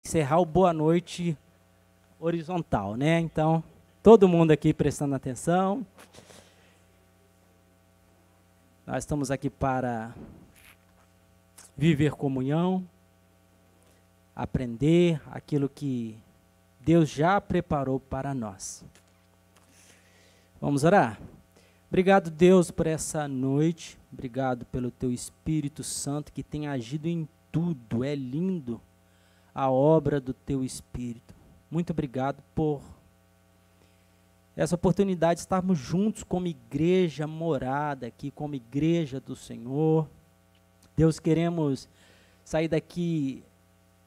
encerrar o boa noite horizontal, né? Então, todo mundo aqui prestando atenção. Nós estamos aqui para viver comunhão, aprender aquilo que Deus já preparou para nós. Vamos orar? Obrigado, Deus, por essa noite. Obrigado pelo Teu Espírito Santo que tem agido em tudo. É lindo a obra do Teu Espírito. Muito obrigado por essa oportunidade de estarmos juntos como igreja morada aqui, como igreja do Senhor. Deus, queremos sair daqui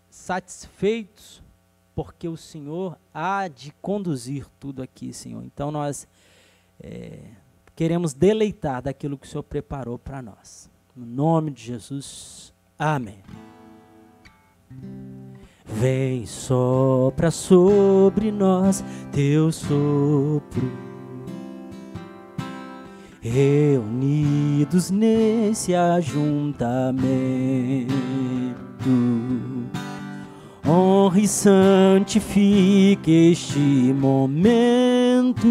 satisfeitos, porque o Senhor há de conduzir tudo aqui, Senhor. Então nós queremos deleitar daquilo que o Senhor preparou para nós. No nome de Jesus, amém. Vem, sopra sobre nós teu sopro, reunidos nesse ajuntamento, honra e santifique este momento.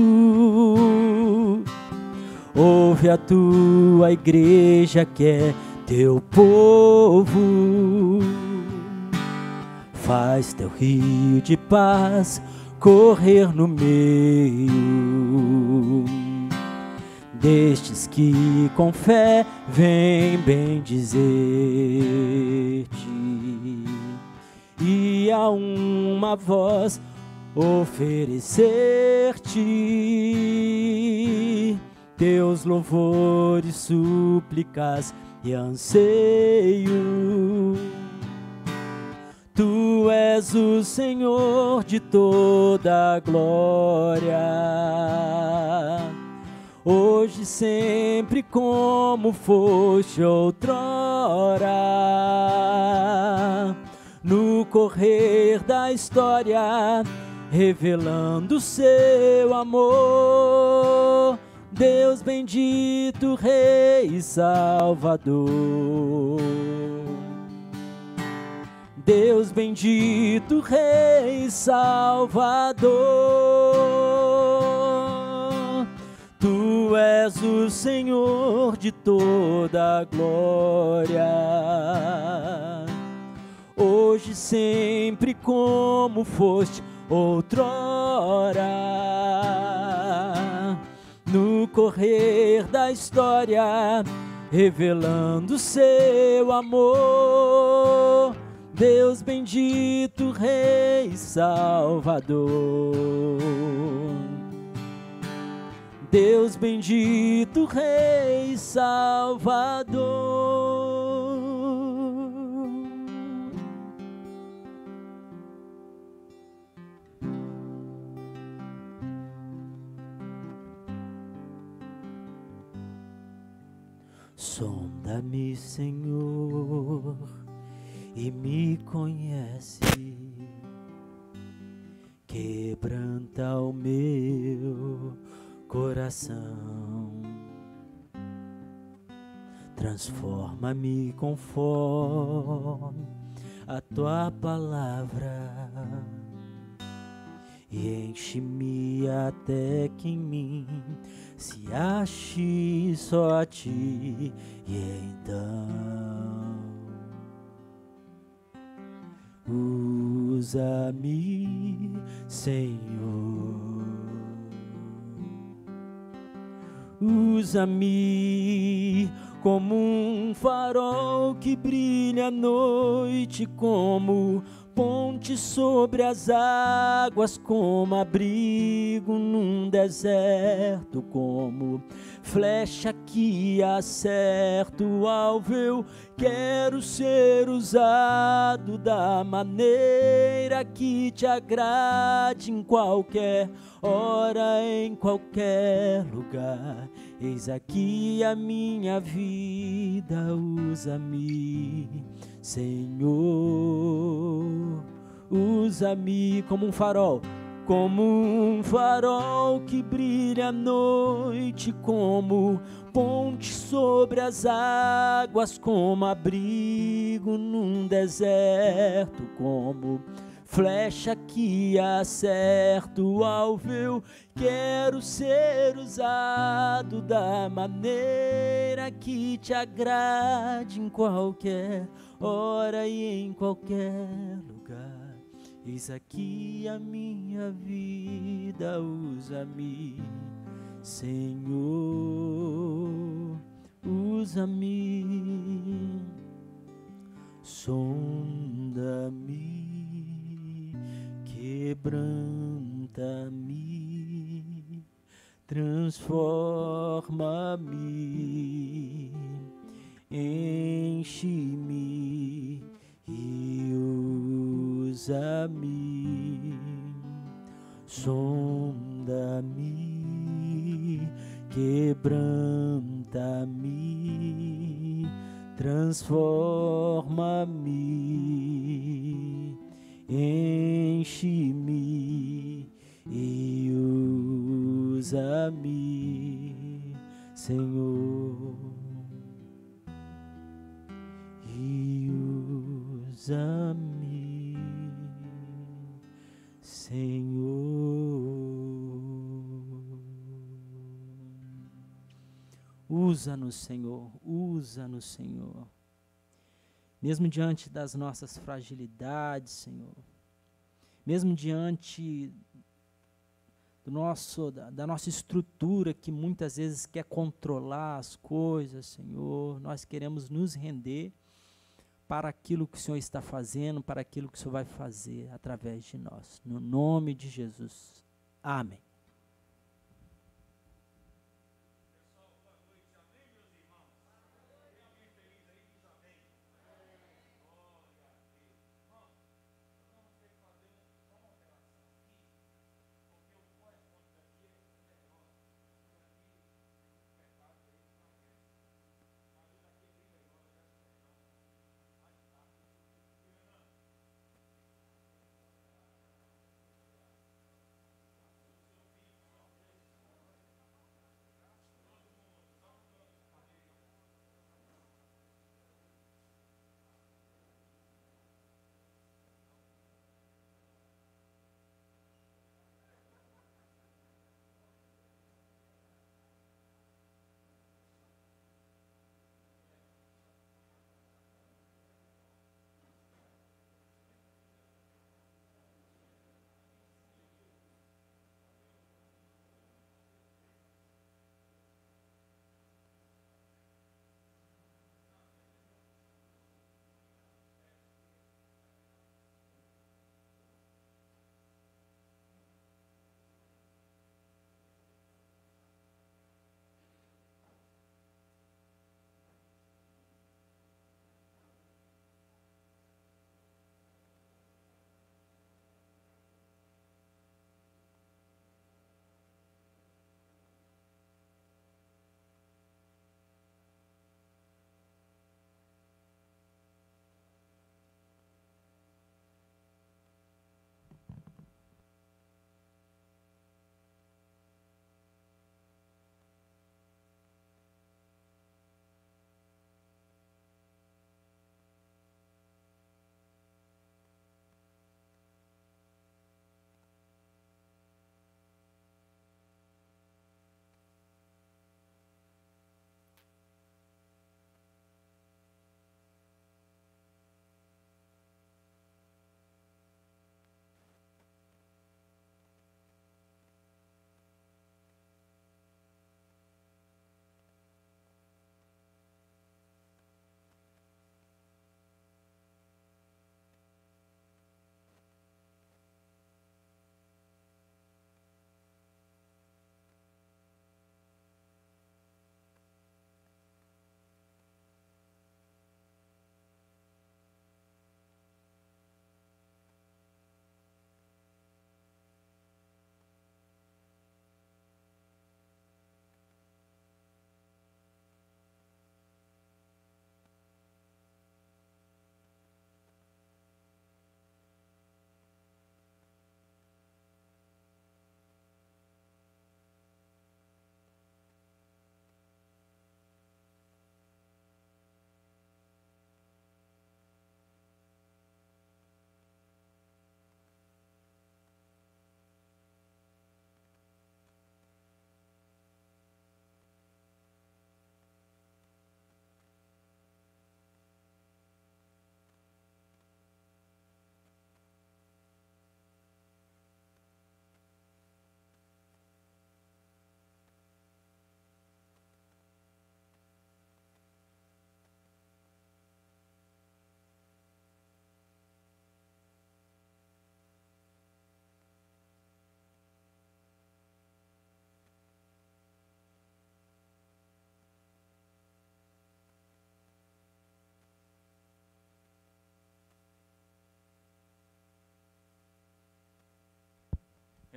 Ouve a tua igreja que é teu povo. Faz teu rio de paz correr no meio destes que com fé vem bendizer-te, e a uma voz oferecer-te teus louvores, súplicas e anseio. Tu és o Senhor de toda a glória, hoje, sempre, como foste outrora, no correr da história, revelando seu amor. Deus bendito, Rei e Salvador. Deus bendito, Rei e Salvador. Tu és o Senhor de toda a glória, hoje, sempre, como foste outrora, no correr da história, revelando seu amor. Deus bendito, Rei e Salvador. Deus bendito, Rei e Salvador. Sonda-me, Senhor, e me conhece, quebranta o meu coração, transforma-me conforme a tua palavra e enche-me até que em mim se ache só a ti. E então usa-me, Senhor, usa-me como um farol que brilha à noite, como ponte sobre as águas, como abrigo num deserto, como flecha que acerta o alvo. Eu quero ser usado da maneira que te agrade, em qualquer hora, em qualquer lugar. Eis aqui a minha vida, usa-me, Senhor, usa-me como um farol que brilha à noite, como ponte sobre as águas, como abrigo num deserto, como flecha que acerta o alvo. Eu quero ser usado da maneira que te agrade, em qualquer hora e em qualquer lugar. Eis aqui a minha vida, usa-me, Senhor, usa-me, sonda-me, quebranta-me, transforma-me, enche-me e usa-me, sonda-me, quebranta-me, transforma-me, enche-me e usa-me, Senhor, e usa-me, Senhor. Usa-nos, Senhor, usa-nos, Senhor. Mesmo diante das nossas fragilidades, Senhor, mesmo diante da nossa estrutura que muitas vezes quer controlar as coisas, Senhor, nós queremos nos render para aquilo que o Senhor está fazendo, para aquilo que o Senhor vai fazer através de nós. No nome de Jesus. Amém.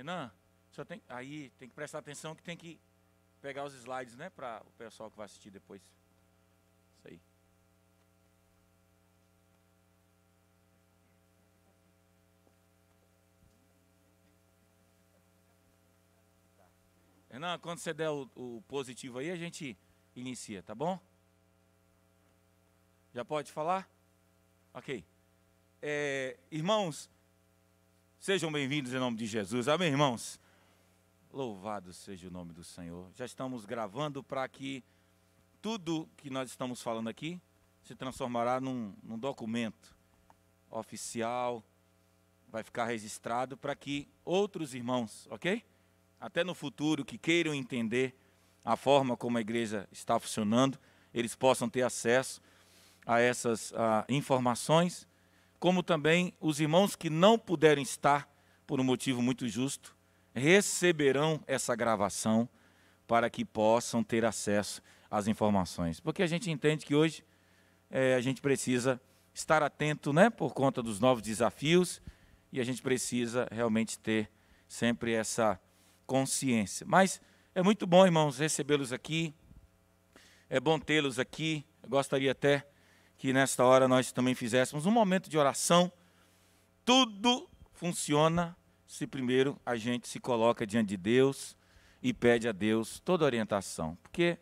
Renan, aí tem que prestar atenção que tem que pegar os slides, né, para o pessoal que vai assistir depois. Isso aí. Renan, quando você der o positivo aí, a gente inicia, tá bom? Já pode falar? Ok. Irmãos, sejam bem-vindos em nome de Jesus. Amém, irmãos? Louvado seja o nome do Senhor. Já estamos gravando para que tudo que nós estamos falando aqui se transformará num documento oficial, vai ficar registrado para que outros irmãos, ok? Até no futuro, que queiram entender a forma como a igreja está funcionando, eles possam ter acesso a essas informações, como também os irmãos que não puderem estar por um motivo muito justo, receberão essa gravação para que possam ter acesso às informações. Porque a gente entende que hoje a gente precisa estar atento, né, por conta dos novos desafios, e a gente precisa realmente ter sempre essa consciência. Mas é muito bom, irmãos, recebê-los aqui, é bom tê-los aqui. Eu gostaria até que nesta hora nós também fizéssemos um momento de oração. Tudo funciona se primeiro a gente se coloca diante de Deus e pede a Deus toda a orientação. Porque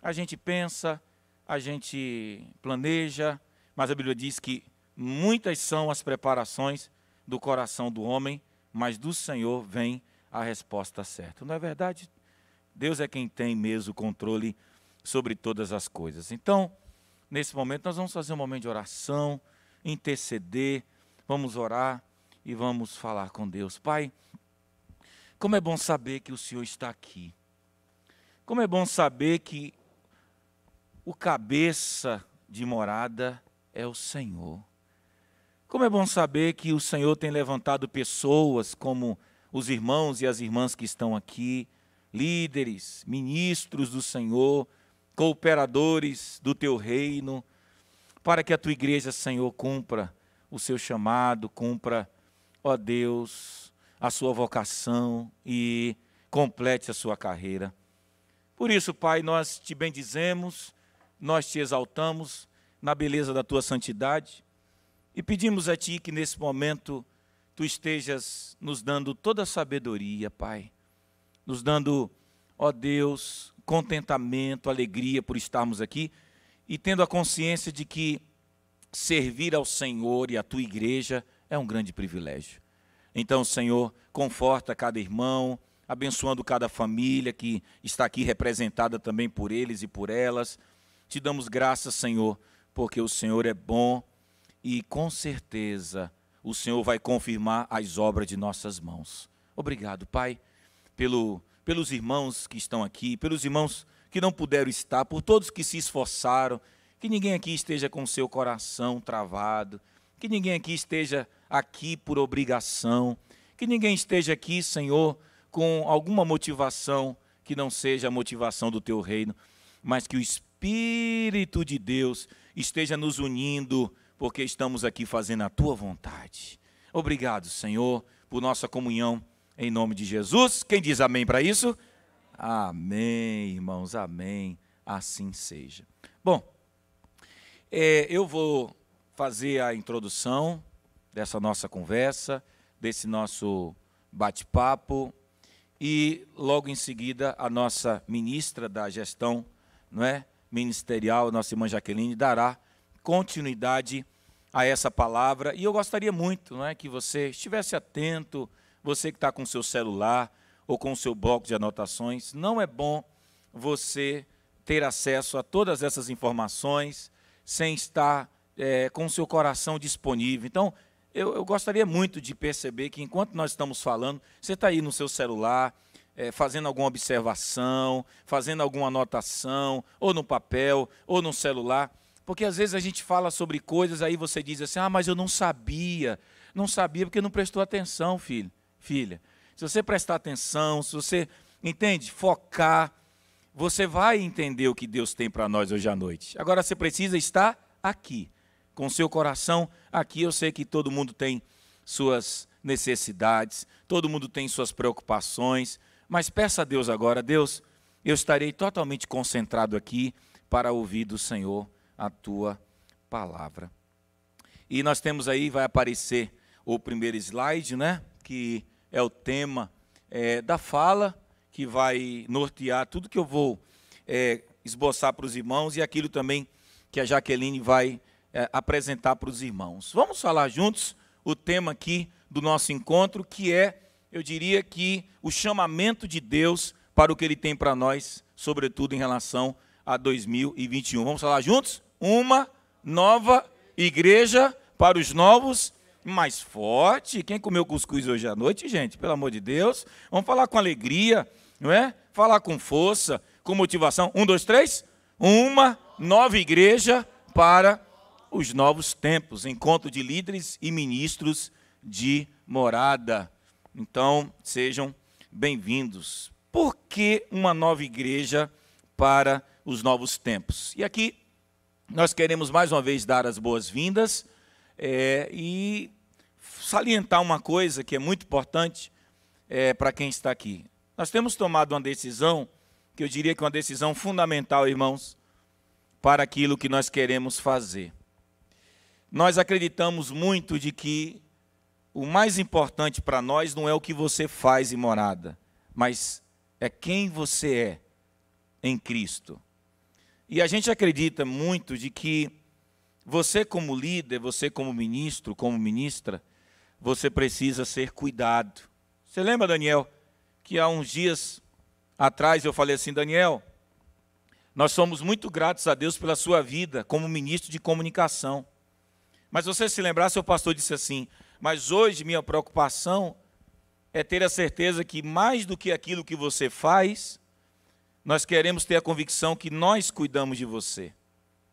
a gente pensa, a gente planeja, mas a Bíblia diz que muitas são as preparações do coração do homem, mas do Senhor vem a resposta certa. Não é verdade? Deus é quem tem mesmo o controle sobre todas as coisas. Então, nesse momento, nós vamos fazer um momento de oração, interceder, vamos orar e vamos falar com Deus. Pai, como é bom saber que o Senhor está aqui. Como é bom saber que o cabeça de morada é o Senhor. Como é bom saber que o Senhor tem levantado pessoas como os irmãos e as irmãs que estão aqui, líderes, ministros do Senhor, cooperadores do teu reino, para que a tua igreja, Senhor, cumpra o seu chamado, cumpra, ó Deus, a sua vocação e complete a sua carreira. Por isso, Pai, nós te bendizemos, nós te exaltamos na beleza da tua santidade e pedimos a ti que nesse momento tu estejas nos dando toda a sabedoria, Pai, nos dando, ó Deus, contentamento, alegria por estarmos aqui e tendo a consciência de que servir ao Senhor e à tua igreja é um grande privilégio. Então, Senhor, conforta cada irmão, abençoando cada família que está aqui representada também por eles e por elas. Te damos graças, Senhor, porque o Senhor é bom e com certeza o Senhor vai confirmar as obras de nossas mãos. Obrigado, Pai, pelos irmãos que estão aqui, pelos irmãos que não puderam estar, por todos que se esforçaram, que ninguém aqui esteja com o seu coração travado, que ninguém aqui esteja aqui por obrigação, que ninguém esteja aqui, Senhor, com alguma motivação que não seja a motivação do teu reino, mas que o Espírito de Deus esteja nos unindo, porque estamos aqui fazendo a tua vontade. Obrigado, Senhor, por nossa comunhão, em nome de Jesus. Quem diz amém para isso? Amém, irmãos, amém. Assim seja. Bom, eu vou fazer a introdução dessa nossa conversa, desse nosso bate-papo, e logo em seguida a nossa ministra da gestão, não é, ministerial, a nossa irmã Jaqueline, dará continuidade a essa palavra. E eu gostaria muito, não é, que você estivesse atento, você que está com o seu celular ou com o seu bloco de anotações. Não é bom você ter acesso a todas essas informações sem estar com o seu coração disponível. Então, eu gostaria muito de perceber que enquanto nós estamos falando, você está aí no seu celular, fazendo alguma observação, fazendo alguma anotação, ou no papel, ou no celular, porque às vezes a gente fala sobre coisas, aí você diz assim, mas eu não sabia porque não prestou atenção, filha. Se você prestar atenção, se você, entende, focar, você vai entender o que Deus tem para nós hoje à noite. Agora você precisa estar aqui, com o seu coração aqui. Eu sei que todo mundo tem suas necessidades, todo mundo tem suas preocupações, mas peça a Deus agora: Deus, eu estarei totalmente concentrado aqui para ouvir do Senhor a tua palavra. E nós temos aí, vai aparecer o primeiro slide, né, que é o tema da fala, que vai nortear tudo que eu vou esboçar para os irmãos e aquilo também que a Jaqueline vai apresentar para os irmãos. Vamos falar juntos o tema aqui do nosso encontro, que é, eu diria que, o chamamento de Deus para o que Ele tem para nós, sobretudo em relação a 2021. Vamos falar juntos? Uma nova igreja para os novos, mais forte. Quem comeu cuscuz hoje à noite, gente? Pelo amor de Deus. Vamos falar com alegria, não é? Falar com força, com motivação. 1, 2, 3. Uma nova igreja para os novos tempos. Encontro de líderes e ministros de morada. Então, sejam bem-vindos. Por que uma nova igreja para os novos tempos? E aqui nós queremos mais uma vez dar as boas-vindas e salientar uma coisa que é muito importante para quem está aqui. Nós temos tomado uma decisão, que eu diria que é uma decisão fundamental, irmãos, para aquilo que nós queremos fazer. Nós acreditamos muito de que o mais importante para nós não é o que você faz em morada, mas é quem você é em Cristo. E a gente acredita muito de que você como líder, você como ministro, como ministra, você precisa ser cuidado. Você lembra, Daniel, que há uns dias atrás eu falei assim: Daniel, nós somos muito gratos a Deus pela sua vida como ministro de comunicação. Mas você se lembrar, seu pastor disse assim: mas hoje minha preocupação é ter a certeza que mais do que aquilo que você faz, nós queremos ter a convicção que nós cuidamos de você,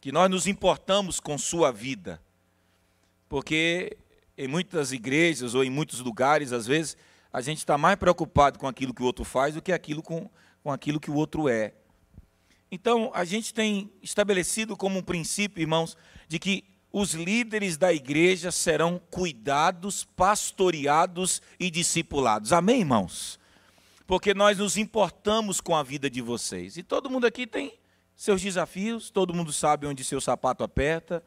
que nós nos importamos com sua vida. Porque em muitas igrejas ou em muitos lugares, às vezes, a gente está mais preocupado com aquilo que o outro faz do que com aquilo que o outro é. Então, a gente tem estabelecido como um princípio, irmãos, de que os líderes da igreja serão cuidados, pastoreados e discipulados. Amém, irmãos? Porque nós nos importamos com a vida de vocês. E todo mundo aqui tem seus desafios, todo mundo sabe onde seu sapato aperta.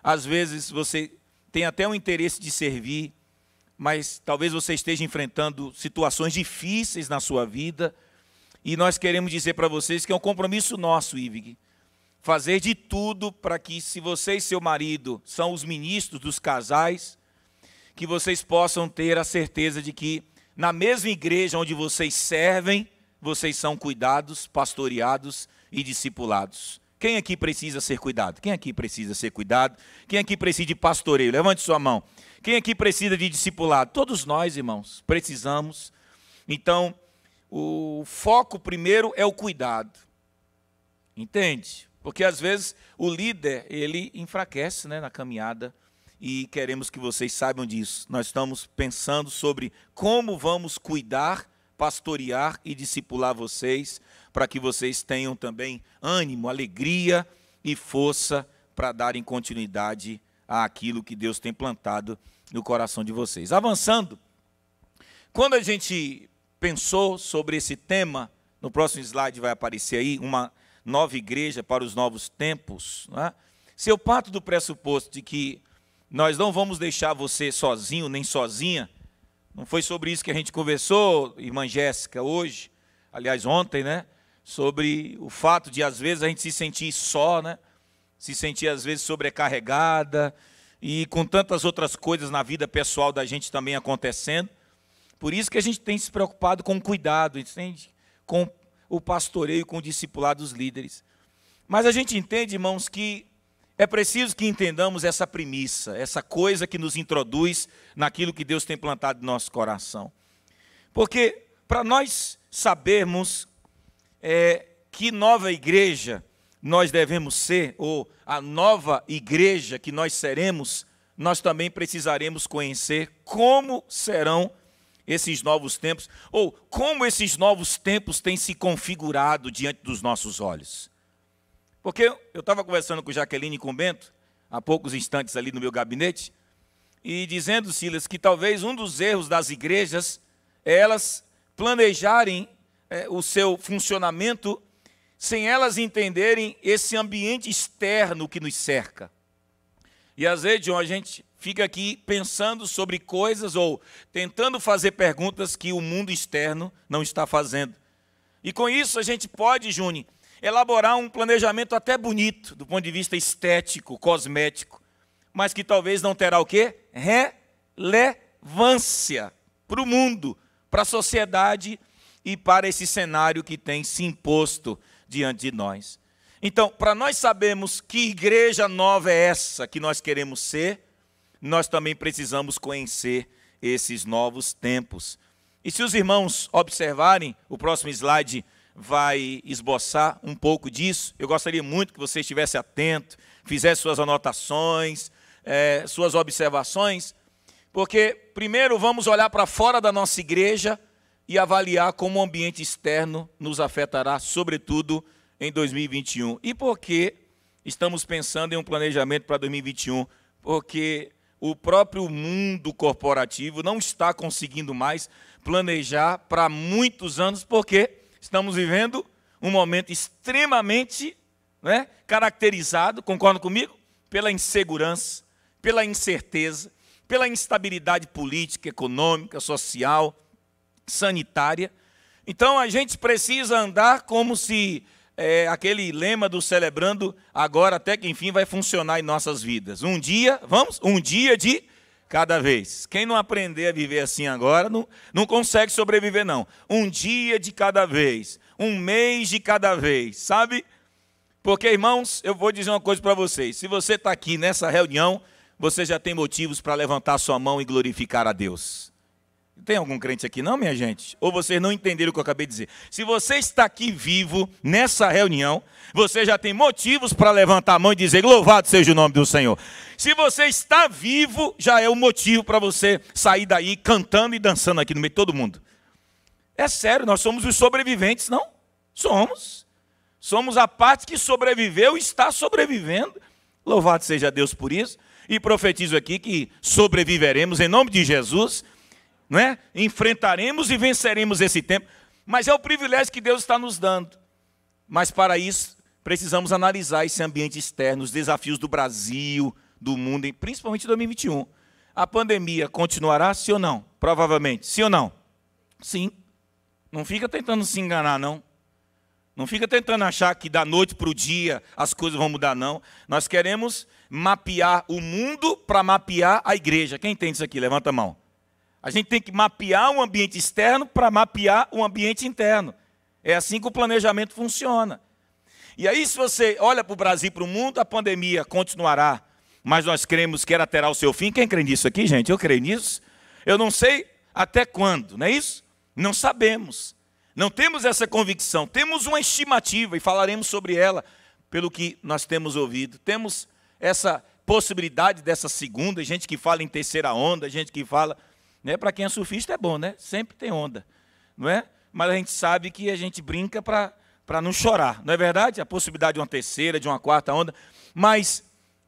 Às vezes você tem até um interesse de servir, mas talvez você esteja enfrentando situações difíceis na sua vida. E nós queremos dizer para vocês que é um compromisso nosso, IVIG, fazer de tudo para que, se você e seu marido são os ministros dos casais, que vocês possam ter a certeza de que, na mesma igreja onde vocês servem, vocês são cuidados, pastoreados e discipulados. Quem aqui precisa ser cuidado? Quem aqui precisa ser cuidado? Quem aqui precisa de pastoreio? Levante sua mão. Quem aqui precisa de discipulado? Todos nós, irmãos, precisamos. Então, o foco primeiro é o cuidado. Entende? Porque às vezes o líder, ele enfraquece, né, na caminhada, e queremos que vocês saibam disso. Nós estamos pensando sobre como vamos cuidar, pastorear e discipular vocês, para que vocês tenham também ânimo, alegria e força para darem continuidade àquilo que Deus tem plantado no coração de vocês. Avançando, quando a gente pensou sobre esse tema, no próximo slide vai aparecer aí, uma nova igreja para os novos tempos, né? Se eu parto do pressuposto de que nós não vamos deixar você sozinho nem sozinha, não foi sobre isso que a gente conversou, irmã Jéssica, hoje, aliás ontem, né? Sobre o fato de às vezes a gente se sentir só, né? Se sentir às vezes sobrecarregada e com tantas outras coisas na vida pessoal da gente também acontecendo. Por isso que a gente tem se preocupado com o cuidado, entende? Com o pastoreio, com o discipulado dos líderes. Mas a gente entende, irmãos, que é preciso que entendamos essa premissa, essa coisa que nos introduz naquilo que Deus tem plantado no nosso coração. Porque para nós sabermos que nova igreja nós devemos ser, ou a nova igreja que nós seremos, nós também precisaremos conhecer como serão esses novos tempos, ou como esses novos tempos têm se configurado diante dos nossos olhos. Porque eu estava conversando com Jaqueline e com o Bento, há poucos instantes ali no meu gabinete, e dizendo, Silas, que talvez um dos erros das igrejas é elas planejarem o seu funcionamento sem elas entenderem esse ambiente externo que nos cerca. E às vezes, John, a gente fica aqui pensando sobre coisas ou tentando fazer perguntas que o mundo externo não está fazendo. E com isso a gente pode, Júnior, elaborar um planejamento até bonito, do ponto de vista estético, cosmético, mas que talvez não terá o quê? Relevância para o mundo, para a sociedade e para esse cenário que tem se imposto diante de nós. Então, para nós sabermos que igreja nova é essa que nós queremos ser, nós também precisamos conhecer esses novos tempos. E se os irmãos observarem, o próximo slide vai esboçar um pouco disso. Eu gostaria muito que você estivesse atento, fizesse suas anotações, suas observações, porque primeiro vamos olhar para fora da nossa igreja e avaliar como o ambiente externo nos afetará, sobretudo em 2021. E por que estamos pensando em um planejamento para 2021? Porque o próprio mundo corporativo não está conseguindo mais planejar para muitos anos, porque estamos vivendo um momento extremamente caracterizado, concordam comigo? Pela insegurança, pela incerteza, pela instabilidade política, econômica, social, sanitária. Então a gente precisa andar como se aquele lema do Celebrando Agora até que enfim vai funcionar em nossas vidas. Um dia de cada vez. Quem não aprender a viver assim agora, não consegue sobreviver não. Um dia de cada vez, um mês de cada vez, sabe? Porque, irmãos, eu vou dizer uma coisa para vocês. Se você está aqui nessa reunião, você já tem motivos para levantar sua mão e glorificar a Deus. Tem algum crente aqui não, minha gente? Ou vocês não entenderam o que eu acabei de dizer? Se você está aqui vivo nessa reunião, você já tem motivos para levantar a mão e dizer, louvado seja o nome do Senhor. Se você está vivo, já é um motivo para você sair daí cantando e dançando aqui no meio de todo mundo. É sério, nós somos os sobreviventes, não? Somos. Somos a parte que sobreviveu e está sobrevivendo. Louvado seja Deus por isso. E profetizo aqui que sobreviveremos em nome de Jesus. Não é? Enfrentaremos e venceremos esse tempo, mas é o privilégio que Deus está nos dando. Mas para isso, precisamos analisar esse ambiente externo, os desafios do Brasil, do mundo, principalmente em 2021. A pandemia continuará, sim ou não? Provavelmente, sim ou não? Sim. Não fica tentando se enganar, não. Não fica tentando achar que da noite para o dia as coisas vão mudar, não. Nós queremos mapear o mundo para mapear a igreja. Quem entende isso aqui? Levanta a mão. A gente tem que mapear um ambiente externo para mapear um ambiente interno. É assim que o planejamento funciona. E aí, se você olha para o Brasil e para o mundo, a pandemia continuará, mas nós cremos que ela terá o seu fim. Quem crê nisso aqui, gente? Eu creio nisso. Eu não sei até quando, não é isso? Não sabemos. Não temos essa convicção. Temos uma estimativa e falaremos sobre ela pelo que nós temos ouvido. Temos essa possibilidade dessa segunda, gente que fala em terceira onda, gente que fala... Para quem é surfista é bom, né? Sempre tem onda, não é? Mas a gente sabe que a gente brinca para não chorar, não é verdade? A possibilidade de uma terceira, de uma quarta onda. Mas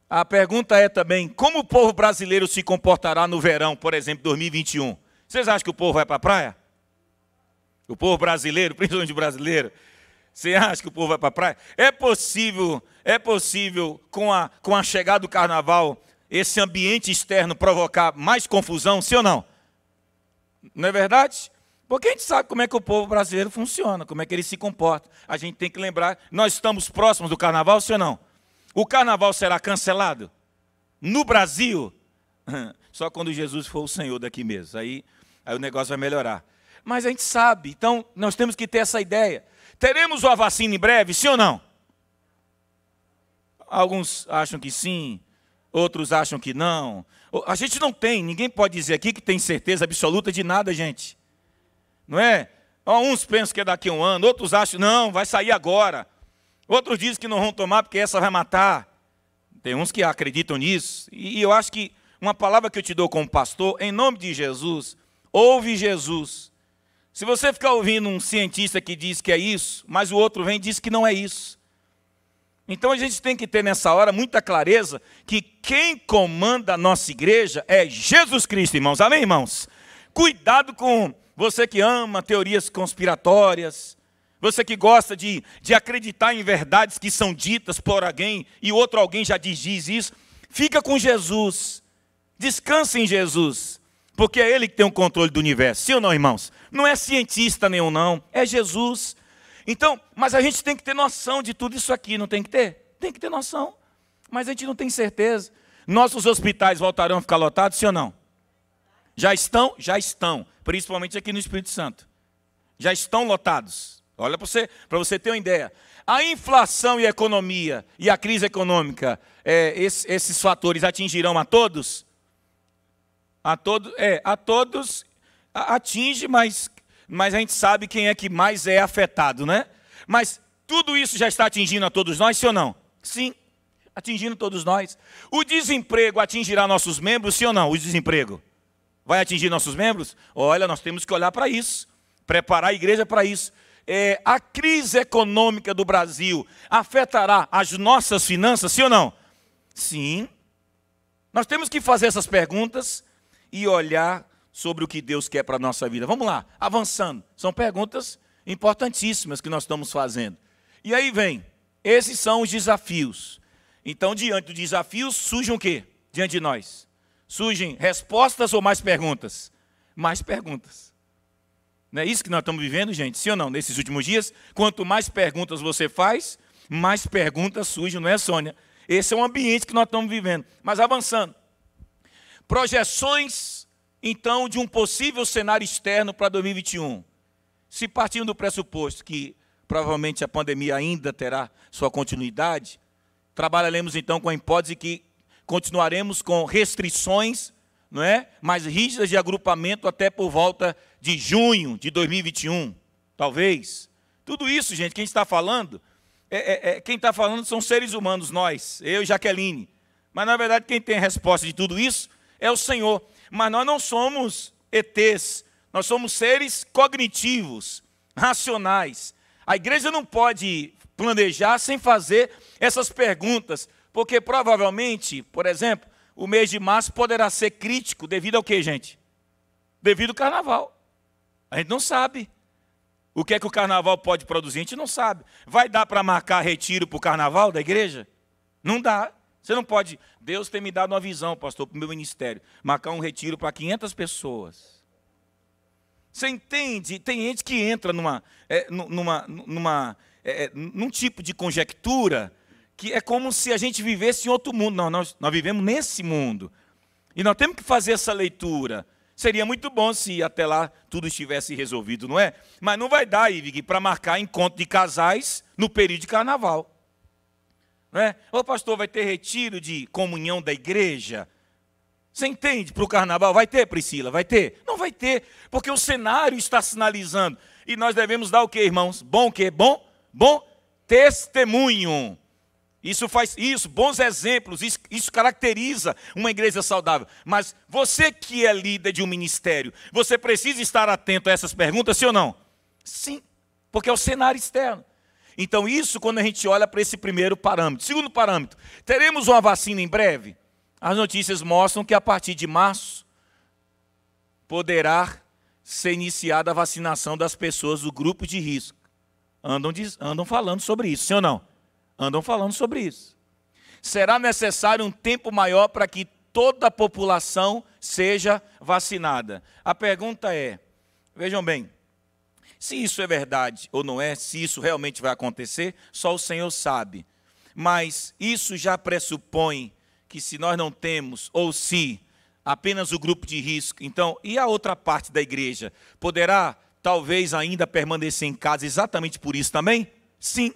a pergunta é também, como o povo brasileiro se comportará no verão, por exemplo, 2021? Vocês acham que o povo vai para a praia? O povo brasileiro, principalmente o brasileiro, você acha que o povo vai para a praia? É possível com a chegada do carnaval, esse ambiente externo provocar mais confusão, sim ou não? Não é verdade? Porque a gente sabe como é que o povo brasileiro funciona, como é que ele se comporta. A gente tem que lembrar, nós estamos próximos do carnaval, sim ou não? O carnaval será cancelado? No Brasil? Só quando Jesus for o Senhor daqui mesmo. Aí o negócio vai melhorar. Mas a gente sabe, então nós temos que ter essa ideia. Teremos uma vacina em breve, sim ou não? Alguns acham que sim, outros acham que não. A gente não tem, ninguém pode dizer aqui que tem certeza absoluta de nada, gente. Não é? Uns pensam que é daqui a um ano, outros acham, não, vai sair agora. Outros dizem que não vão tomar porque essa vai matar. Tem uns que acreditam nisso. E eu acho que uma palavra que eu te dou como pastor, em nome de Jesus, ouve Jesus. Se você ficar ouvindo um cientista que diz que é isso, mas o outro vem e diz que não é isso. Então a gente tem que ter nessa hora muita clareza que quem comanda a nossa igreja é Jesus Cristo, irmãos. Amém, irmãos? Cuidado com você que ama teorias conspiratórias, você que gosta de acreditar em verdades que são ditas por alguém e outro alguém já diz isso. Fica com Jesus, descansa em Jesus, porque é Ele que tem o controle do universo. Sim ou não, irmãos? Não é cientista nenhum, não, é Jesus. Então, mas a gente tem que ter noção de tudo isso aqui, não tem que ter? Tem que ter noção, mas a gente não tem certeza. Nossos hospitais voltarão a ficar lotados, sim ou não? Já estão? Já estão, principalmente aqui no Espírito Santo. Já estão lotados. Olha para você ter uma ideia. A inflação e a economia e a crise econômica, esses fatores atingirão a todos? A todos atinge, mas a gente sabe quem é que mais é afetado, né? Mas tudo isso já está atingindo a todos nós, sim ou não? Sim, atingindo todos nós. O desemprego atingirá nossos membros, sim ou não? O desemprego vai atingir nossos membros? Olha, nós temos que olhar para isso, preparar a igreja para isso. A crise econômica do Brasil afetará as nossas finanças, sim ou não? Sim. Nós temos que fazer essas perguntas e olhar sobre o que Deus quer para a nossa vida. Vamos lá, avançando. São perguntas importantíssimas que nós estamos fazendo. E aí vem, esses são os desafios. Então, diante dos desafios, surgem o quê? Diante de nós. Surgem respostas ou mais perguntas? Mais perguntas. Não é isso que nós estamos vivendo, gente? Sim ou não? Nesses últimos dias, quanto mais perguntas você faz, mais perguntas surgem, não é, Sônia? Esse é o ambiente que nós estamos vivendo. Mas avançando. Projeções, então, de um possível cenário externo para 2021. Se partindo do pressuposto que provavelmente a pandemia ainda terá sua continuidade, trabalharemos então com a hipótese que continuaremos com restrições, não é, mais rígidas de agrupamento até por volta de junho de 2021, talvez. Tudo isso, gente, quem está falando, quem está falando são seres humanos, nós, eu e Jaqueline. Mas, na verdade, quem tem a resposta de tudo isso é o Senhor. Mas nós não somos ETs, nós somos seres cognitivos, racionais. A igreja não pode planejar sem fazer essas perguntas, porque provavelmente, por exemplo, o mês de março poderá ser crítico devido ao quê, gente? Devido ao carnaval. A gente não sabe. O que é que o carnaval pode produzir? A gente não sabe. Vai dar para marcar retiro para o carnaval da igreja? Não dá. Você não pode. Deus tem me dado uma visão, pastor, para o meu ministério. Marcar um retiro para 500 pessoas. Você entende? Tem gente que entra num tipo de conjectura que é como se a gente vivesse em outro mundo. Não, nós vivemos nesse mundo. E nós temos que fazer essa leitura. Seria muito bom se até lá tudo estivesse resolvido, não é? Mas não vai dar, Ivig, para marcar encontro de casais no período de carnaval. Não é? Ô pastor, vai ter retiro de comunhão da igreja? Você entende? Para o carnaval vai ter, Priscila? Vai ter? Não vai ter, porque o cenário está sinalizando. E nós devemos dar o quê, irmãos? Bom o quê? Bom testemunho. Isso, bons exemplos, isso caracteriza uma igreja saudável. Mas você que é líder de um ministério, você precisa estar atento a essas perguntas, sim ou não? Sim, porque é o cenário externo. Então isso quando a gente olha para esse primeiro parâmetro. Segundo parâmetro, teremos uma vacina em breve? As notícias mostram que a partir de março poderá ser iniciada a vacinação das pessoas do grupo de risco. Andam falando sobre isso, sim ou não? Andam falando sobre isso. Será necessário um tempo maior para que toda a população seja vacinada. A pergunta é, vejam bem, se isso é verdade ou não é, se isso realmente vai acontecer, só o Senhor sabe. Mas isso já pressupõe que se nós não temos, ou se apenas o grupo de risco, então, e a outra parte da igreja, poderá talvez ainda permanecer em casa exatamente por isso também? Sim.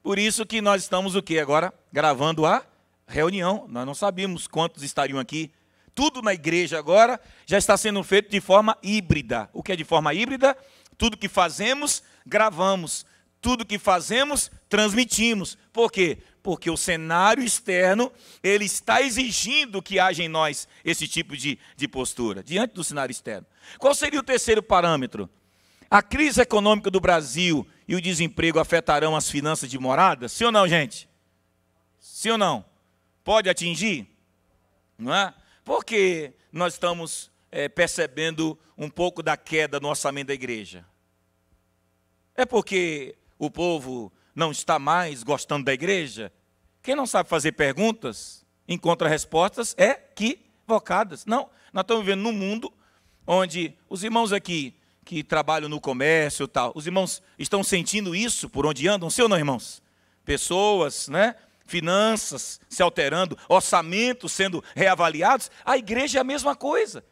Por isso que nós estamos o quê agora? Gravando a reunião. Nós não sabíamos quantos estariam aqui. Tudo na igreja agora já está sendo feito de forma híbrida. O que é de forma híbrida? Tudo que fazemos, gravamos. Tudo que fazemos, transmitimos. Por quê? Porque o cenário externo, ele está exigindo que haja em nós esse tipo de postura, diante do cenário externo. Qual seria o terceiro parâmetro? A crise econômica do Brasil e o desemprego afetarão as finanças de morada? Sim ou não, gente? Sim ou não? Pode atingir? Não é? Porque nós estamos percebendo um pouco da queda no orçamento da igreja. É porque o povo não está mais gostando da igreja? Quem não sabe fazer perguntas, encontra respostas equivocadas. Não, nós estamos vivendo num mundo onde os irmãos aqui que trabalham no comércio e tal, os irmãos estão sentindo isso por onde andam, sim ou não, irmãos? Pessoas, né? Finanças se alterando, orçamentos sendo reavaliados, a igreja é a mesma coisa.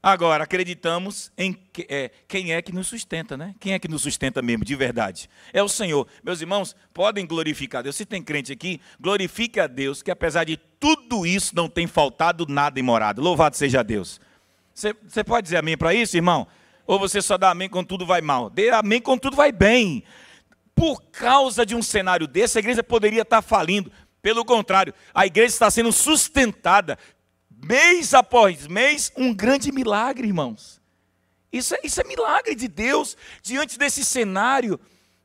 Agora, acreditamos em quem é que nos sustenta, né? Quem é que nos sustenta mesmo, de verdade? É o Senhor. Meus irmãos, podem glorificar a Deus. Se tem crente aqui, glorifique a Deus, que apesar de tudo isso, não tem faltado nada em morada. Louvado seja Deus. Você pode dizer amém para isso, irmão? Ou você só dá amém quando tudo vai mal? Dê amém quando tudo vai bem. Por causa de um cenário desse, a igreja poderia estar falindo. Pelo contrário, a igreja está sendo sustentada, mês após mês, um grande milagre, irmãos. Isso é milagre de Deus. Diante desse cenário,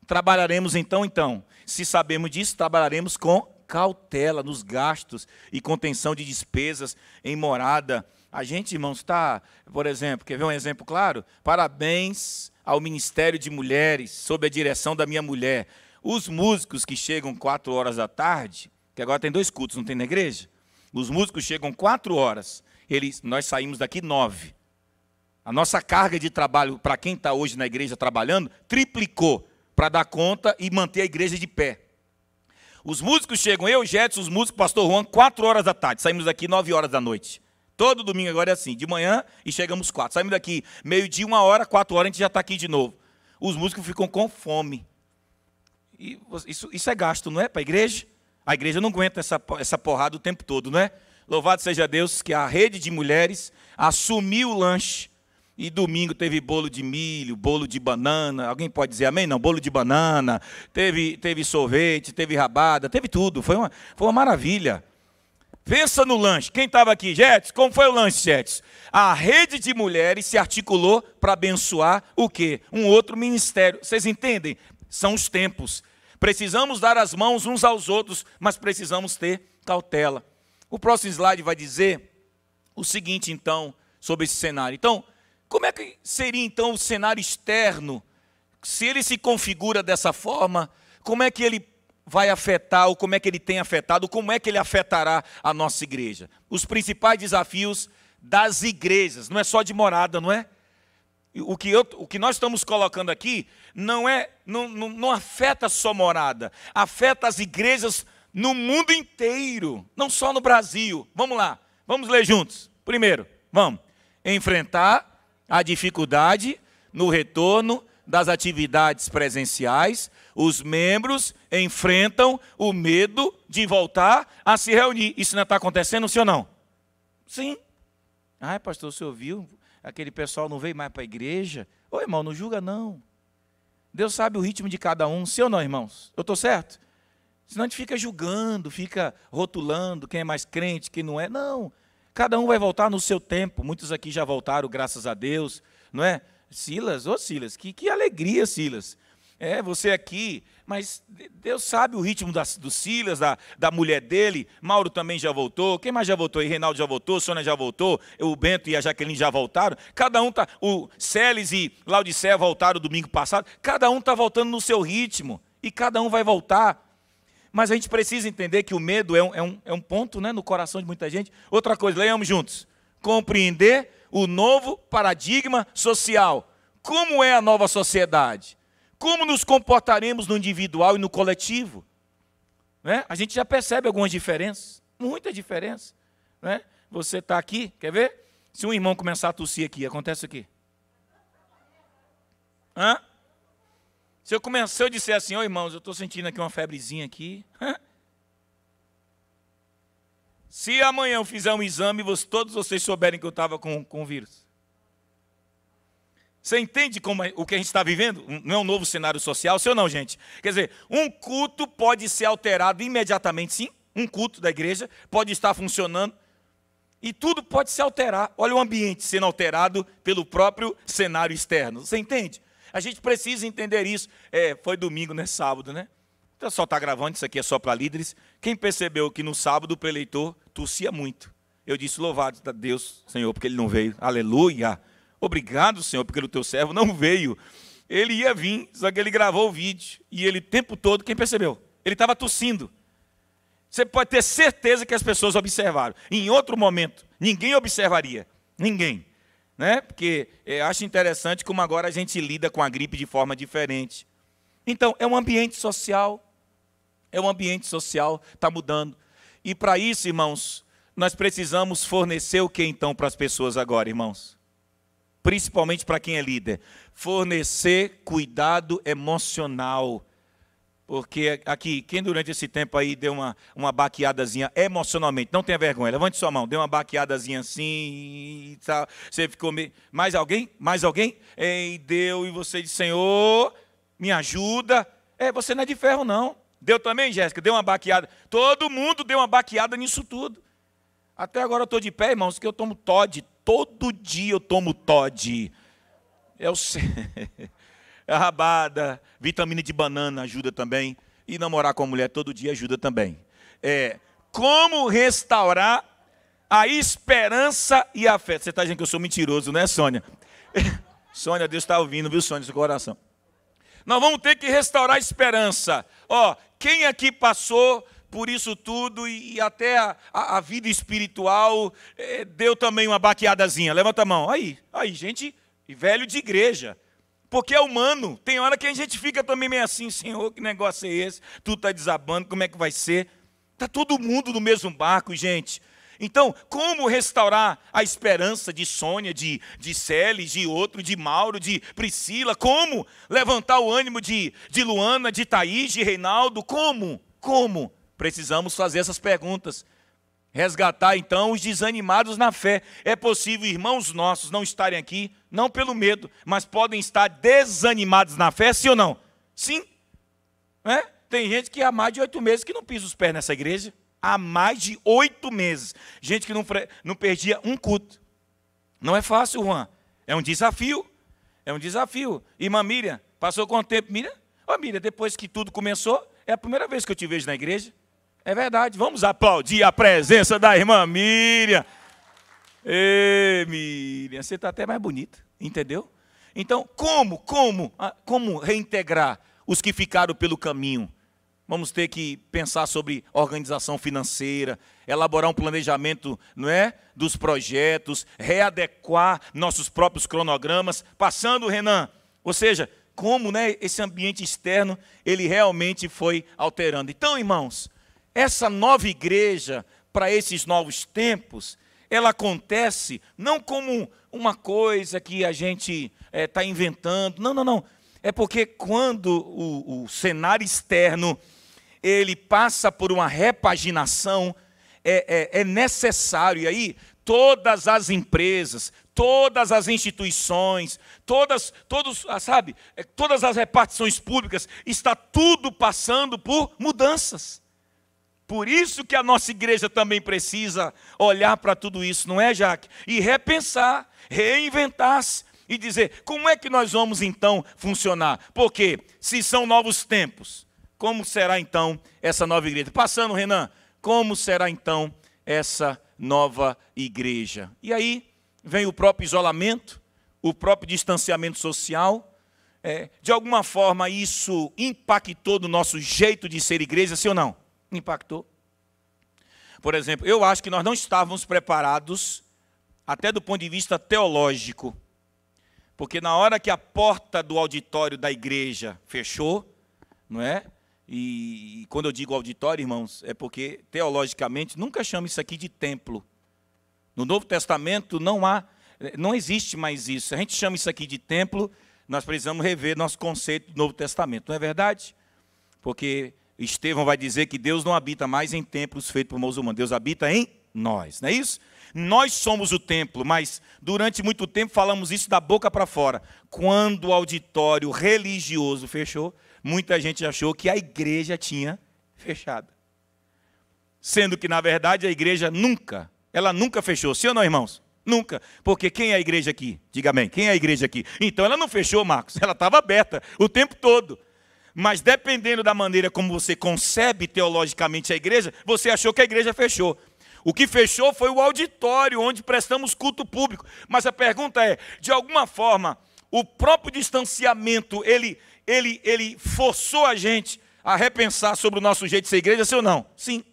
trabalharemos então, se sabemos disso, trabalharemos com cautela nos gastos e contenção de despesas em morada. A gente, irmãos, está, por exemplo, quer ver um exemplo claro? Parabéns ao Ministério de Mulheres, sob a direção da minha mulher. Os músicos que chegam 4 horas da tarde, que agora tem 2 cultos, não tem na igreja? Os músicos chegam 4 horas, nós saímos daqui 9. A nossa carga de trabalho, para quem está hoje na igreja trabalhando, triplicou para dar conta e manter a igreja de pé. Os músicos chegam, eu, Jetson, os músicos, pastor Juan, 4 horas da tarde, saímos daqui 9 horas da noite. Todo domingo agora é assim, de manhã e chegamos 4. Saímos daqui meio-dia, 1 hora, 4 horas, a gente já está aqui de novo. Os músicos ficam com fome. E isso é gasto, não é, para a igreja? A igreja não aguenta essa porrada o tempo todo, não é? Louvado seja Deus que a rede de mulheres assumiu o lanche. E domingo teve bolo de milho, bolo de banana. Alguém pode dizer amém? Não, bolo de banana. Teve sorvete, teve rabada, teve tudo. Foi uma maravilha. Pensa no lanche. Quem estava aqui? Jets, como foi o lanche, Jets? A rede de mulheres se articulou para abençoar o quê? Um outro ministério. Vocês entendem? São os tempos. Precisamos dar as mãos uns aos outros, mas precisamos ter cautela. O próximo slide vai dizer o seguinte, então, sobre esse cenário. Então, como é que seria, então, o cenário externo? Se ele se configura dessa forma, como é que ele vai afetar, ou como é que ele tem afetado, como é que ele afetará a nossa igreja? Os principais desafios das igrejas, não é só de morada, não é? O que nós estamos colocando aqui não afeta só morada, afeta as igrejas no mundo inteiro, não só no Brasil. Vamos lá, vamos ler juntos. Primeiro, vamos enfrentar a dificuldade no retorno das atividades presenciais. Os membros enfrentam o medo de voltar a se reunir. Isso não está acontecendo, sim ou não? Sim. Ai, pastor, o senhor viu? Aquele pessoal não veio mais para a igreja. Ô, irmão, não julga não. Deus sabe o ritmo de cada um, sim ou não, irmãos? Eu estou certo? Senão a gente fica julgando, fica rotulando quem é mais crente, quem não é. Não, cada um vai voltar no seu tempo. Muitos aqui já voltaram, graças a Deus, não é? Silas, ô Silas, que alegria, Silas. Você aqui, mas Deus sabe o ritmo do Silas, da mulher dele. Mauro também já voltou. Quem mais já voltou? E Reinaldo já voltou, Sônia já voltou, o Bento e a Jaqueline já voltaram. Cada um está, o Celes e Laudicea voltaram domingo passado. Cada um está voltando no seu ritmo e cada um vai voltar. Mas a gente precisa entender que o medo é um ponto, né, no coração de muita gente. Outra coisa, leiamos juntos. Compreender o novo paradigma social. Como é a nova sociedade? Como nos comportaremos no individual e no coletivo? Né? A gente já percebe algumas diferenças, muita diferença. Né? Você está aqui, quer ver? Se um irmão começar a tossir aqui, acontece o quê? Hã? Se eu disser assim, ô irmãos, eu estou sentindo aqui uma febrezinha aqui. Hã? Se amanhã eu fizer um exame e todos vocês souberem que eu estava com o vírus. Você entende como o que a gente está vivendo? Não é um novo cenário social, sim ou não, gente? Quer dizer, um culto pode ser alterado imediatamente, sim. Um culto da igreja pode estar funcionando. E tudo pode se alterar. Olha o ambiente sendo alterado pelo próprio cenário externo. Você entende? A gente precisa entender isso. Foi domingo, não é sábado, né? Então só está gravando, isso aqui é só para líderes. Quem percebeu que no sábado o preleitor tossia muito? Eu disse, louvado a Deus, Senhor, porque ele não veio. Aleluia. Obrigado, Senhor, porque o teu servo não veio. Ele ia vir, só que ele gravou o vídeo. E ele o tempo todo, quem percebeu? Ele estava tossindo. Você pode ter certeza que as pessoas observaram. Em outro momento, ninguém observaria. Ninguém. Né? Porque acho interessante como agora a gente lida com a gripe de forma diferente. Então, é um ambiente social. É um ambiente social, está mudando. E para isso, irmãos, nós precisamos fornecer o que então para as pessoas agora, irmãos? Principalmente para quem é líder. Fornecer cuidado emocional. Porque aqui, quem durante esse tempo aí deu uma baqueadazinha emocionalmente, não tenha vergonha, levante sua mão, deu uma baqueadazinha assim e tal, você ficou meio... Mais alguém? Mais alguém? E deu, e você disse, Senhor, me ajuda. Você não é de ferro não. Deu também, Jéssica? Deu uma baqueada. Todo mundo deu uma baqueada nisso tudo. Até agora eu estou de pé, irmãos, que eu tomo Todd. Todo dia eu tomo Todd. A rabada, vitamina de banana ajuda também. E namorar com a mulher todo dia ajuda também. Como restaurar a esperança e a fé. Você está dizendo que eu sou mentiroso, né, Sônia? Sônia, Deus está ouvindo, viu, Sônia, seu coração. Nós vamos ter que restaurar a esperança. Quem aqui passou por isso tudo e até a vida espiritual deu também uma baqueadazinha? Levanta a mão. Aí, gente, velho de igreja. Porque é humano. Tem hora que a gente fica também meio assim, Senhor, que negócio é esse? Tudo está desabando, como é que vai ser? Está todo mundo no mesmo barco, gente. Então, como restaurar a esperança de Sônia, de Célia, de outro, de Mauro, de Priscila? Como levantar o ânimo de Luana, de Thaís, de Reinaldo? Como? Precisamos fazer essas perguntas. Resgatar, então, os desanimados na fé. É possível irmãos nossos não estarem aqui, não pelo medo, mas podem estar desanimados na fé, sim ou não? Sim. Tem gente que há mais de 8 meses que não pisa os pés nessa igreja. Há mais de 8 meses. Gente que não perdia um culto. Não é fácil, Juan. É um desafio. É um desafio. Irmã Miriam, passou quanto tempo, Miriam? Miriam, depois que tudo começou, é a primeira vez que eu te vejo na igreja. É verdade. Vamos aplaudir a presença da irmã Miriam. Miriam, você está até mais bonita, entendeu? Então, como reintegrar os que ficaram pelo caminho? Vamos ter que pensar sobre organização financeira, elaborar um planejamento, não é, dos projetos, readequar nossos próprios cronogramas, passando, Renan, ou seja, como, né, esse ambiente externo, ele realmente foi alterando. Então, irmãos, essa nova igreja, para esses novos tempos, ela acontece não como uma coisa que a gente está inventando, não. É porque quando o cenário externo ele passa por uma repaginação, é necessário. E aí, todas as empresas, todas as instituições, todas as repartições públicas, está tudo passando por mudanças. Por isso que a nossa igreja também precisa olhar para tudo isso, não é, Jaque? E repensar, reinventar-se e dizer, como é que nós vamos então funcionar? Porque se são novos tempos, como será então essa nova igreja? Passando, Renan, como será então essa nova igreja? E aí vem o próprio isolamento, o próprio distanciamento social. De alguma forma isso impactou no nosso jeito de ser igreja, sim ou não? Impactou. Por exemplo, eu acho que nós não estávamos preparados, até do ponto de vista teológico, porque na hora que a porta do auditório da igreja fechou, não é? E quando eu digo auditório, irmãos, é porque teologicamente nunca chama isso aqui de templo. No Novo Testamento não existe mais isso. Se a gente chama isso aqui de templo, nós precisamos rever nosso conceito do Novo Testamento, não é verdade? Porque Estevão vai dizer que Deus não habita mais em templos feitos por mãos humanas. Deus habita em nós, não é isso? Nós somos o templo, mas durante muito tempo falamos isso da boca para fora. Quando o auditório religioso fechou, muita gente achou que a igreja tinha fechado. Sendo que, na verdade, a igreja nunca fechou. Sim ou não, irmãos? Nunca. Porque quem é a igreja aqui? Diga amém. Quem é a igreja aqui? Então ela não fechou, Marcos. Ela estava aberta o tempo todo. Mas dependendo da maneira como você concebe teologicamente a igreja, você achou que a igreja fechou. O que fechou foi o auditório, onde prestamos culto público. Mas a pergunta é, de alguma forma, o próprio distanciamento, ele forçou a gente a repensar sobre o nosso jeito de ser igreja, sim ou não? Sim.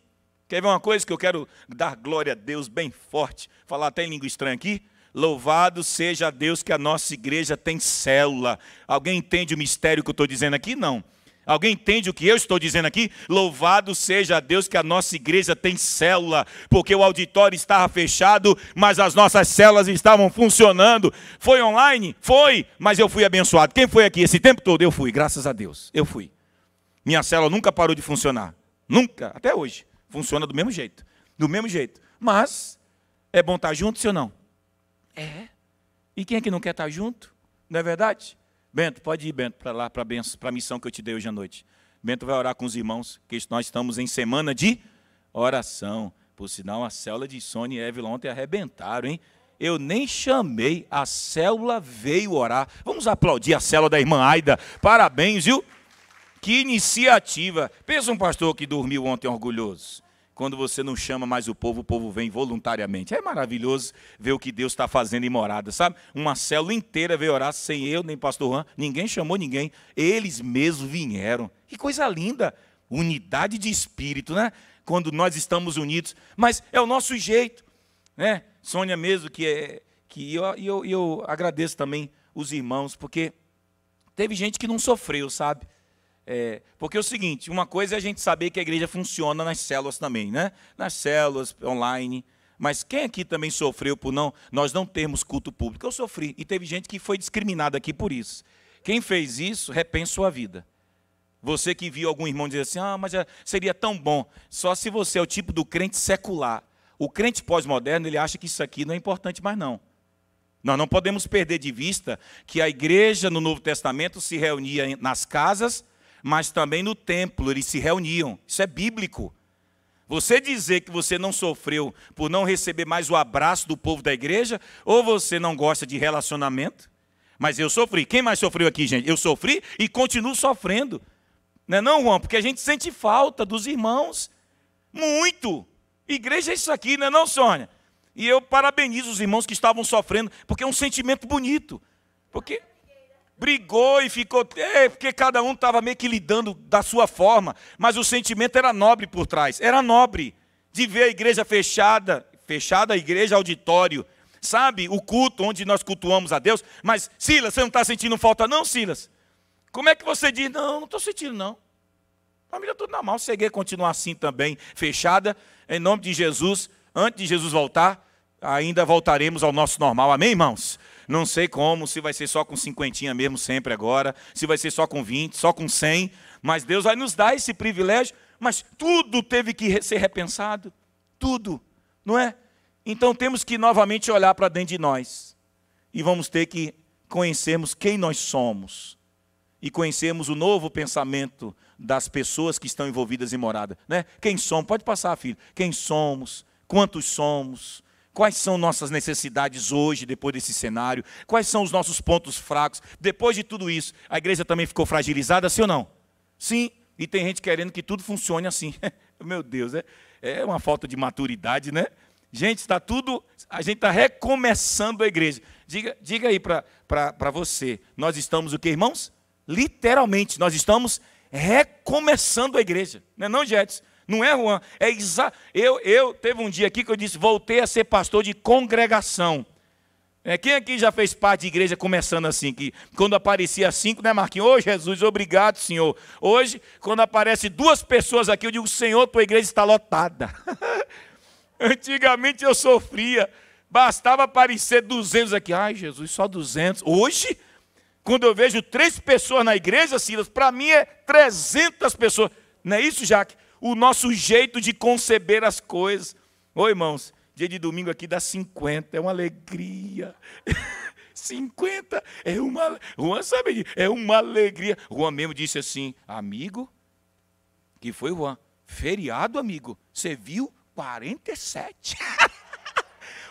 Quer ver uma coisa que eu quero dar glória a Deus bem forte? Falar até em língua estranha aqui? Louvado seja Deus que a nossa igreja tem célula. Alguém entende o mistério que eu estou dizendo aqui? Não. Alguém entende o que eu estou dizendo aqui? Louvado seja Deus que a nossa igreja tem célula, porque o auditório estava fechado, mas as nossas células estavam funcionando. Foi online? Foi, mas eu fui abençoado. Quem foi aqui esse tempo todo? Eu fui, graças a Deus, eu fui. Minha célula nunca parou de funcionar, nunca, até hoje. Funciona do mesmo jeito, Mas é bom estar junto, sim ou não? É. E quem é que não quer estar junto? Não é verdade? Bento, pode ir, Bento, para lá, para a missão que eu te dei hoje à noite. Bento vai orar com os irmãos, que nós estamos em semana de oração. Por sinal, a célula de Sônia e Evelyn ontem arrebentaram, hein? Eu nem chamei, a célula veio orar. Vamos aplaudir a célula da irmã Aida. Parabéns, viu? Que iniciativa. Pensa um pastor que dormiu ontem orgulhoso. Quando você não chama mais o povo vem voluntariamente. É maravilhoso ver o que Deus está fazendo em morada, sabe? Uma célula inteira veio orar sem eu, nem pastor Juan. Ninguém chamou ninguém. Eles mesmos vieram. Que coisa linda. Unidade de espírito, né? Quando nós estamos unidos. Mas é o nosso jeito, né? Sônia mesmo, eu agradeço também os irmãos, porque teve gente que não sofreu, sabe? Porque é o seguinte, uma coisa é a gente saber que a igreja funciona nas células também, né? Nas células, online. Mas quem aqui também sofreu por nós não termos culto público? Eu sofri. E teve gente que foi discriminada aqui por isso. Quem fez isso, repensa sua vida. Você que viu algum irmão dizer assim, mas seria tão bom. Só se você é o tipo do crente secular. O crente pós-moderno, ele acha que isso aqui não é importante mais não. Nós não podemos perder de vista que a igreja no Novo Testamento se reunia nas casas, mas também no templo, eles se reuniam. Isso é bíblico. Você dizer que você não sofreu por não receber mais o abraço do povo da igreja, ou você não gosta de relacionamento, mas eu sofri. Quem mais sofreu aqui, gente? Eu sofri e continuo sofrendo. Não é não, Juan? Porque a gente sente falta dos irmãos. Muito. Igreja é isso aqui, não é não, Sônia? E eu parabenizo os irmãos que estavam sofrendo, porque é um sentimento bonito. Porque brigou e ficou... porque cada um estava meio que lidando da sua forma, mas o sentimento era nobre por trás. Era nobre de ver a igreja fechada a igreja auditório, sabe? O culto onde nós cultuamos a Deus. Mas, Silas, você não está sentindo falta não, Silas? Como é que você diz? Não estou sentindo não. A família tudo normal, se a igreja continuar assim também, fechada, em nome de Jesus, antes de Jesus voltar, ainda voltaremos ao nosso normal. Amém, irmãos? Não sei como, se vai ser só com 50 mesmo sempre agora, se vai ser só com 20, só com 100, mas Deus vai nos dar esse privilégio, mas tudo teve que ser repensado, tudo, não é? Então temos que novamente olhar para dentro de nós, e vamos ter que conhecermos quem nós somos, e conhecermos o novo pensamento das pessoas que estão envolvidas em morada, né? Quem somos? Pode passar, filho. Quem somos? Quantos somos? Quais são nossas necessidades hoje, depois desse cenário? Quais são os nossos pontos fracos? Depois de tudo isso, a igreja também ficou fragilizada, sim ou não? Sim, e tem gente querendo que tudo funcione assim. Meu Deus, é uma falta de maturidade, né? Gente, está tudo... A gente está recomeçando a igreja. Diga aí para você, nós estamos o quê, irmãos? Literalmente, nós estamos recomeçando a igreja. Não é não, Jetson? Não é, Juan? É exato. Eu teve um dia aqui que eu disse, voltei a ser pastor de congregação. Quem aqui já fez parte de igreja começando assim? Que quando aparecia 5, né, Marquinhos? Ô, Jesus, obrigado, Senhor. Hoje, quando aparece 2 pessoas aqui, eu digo, Senhor, tua igreja está lotada. Antigamente eu sofria. Bastava aparecer 200 aqui. Ai, Jesus, só 200. Hoje, quando eu vejo 3 pessoas na igreja, Silas, para mim é 300 pessoas. Não é isso, Jaque? O nosso jeito de conceber as coisas. Ô, irmãos, dia de domingo aqui dá 50, é uma alegria. 50 é uma... Juan sabe, é uma alegria. Juan mesmo disse assim, amigo, que foi, Juan? Feriado, amigo, você viu? 47.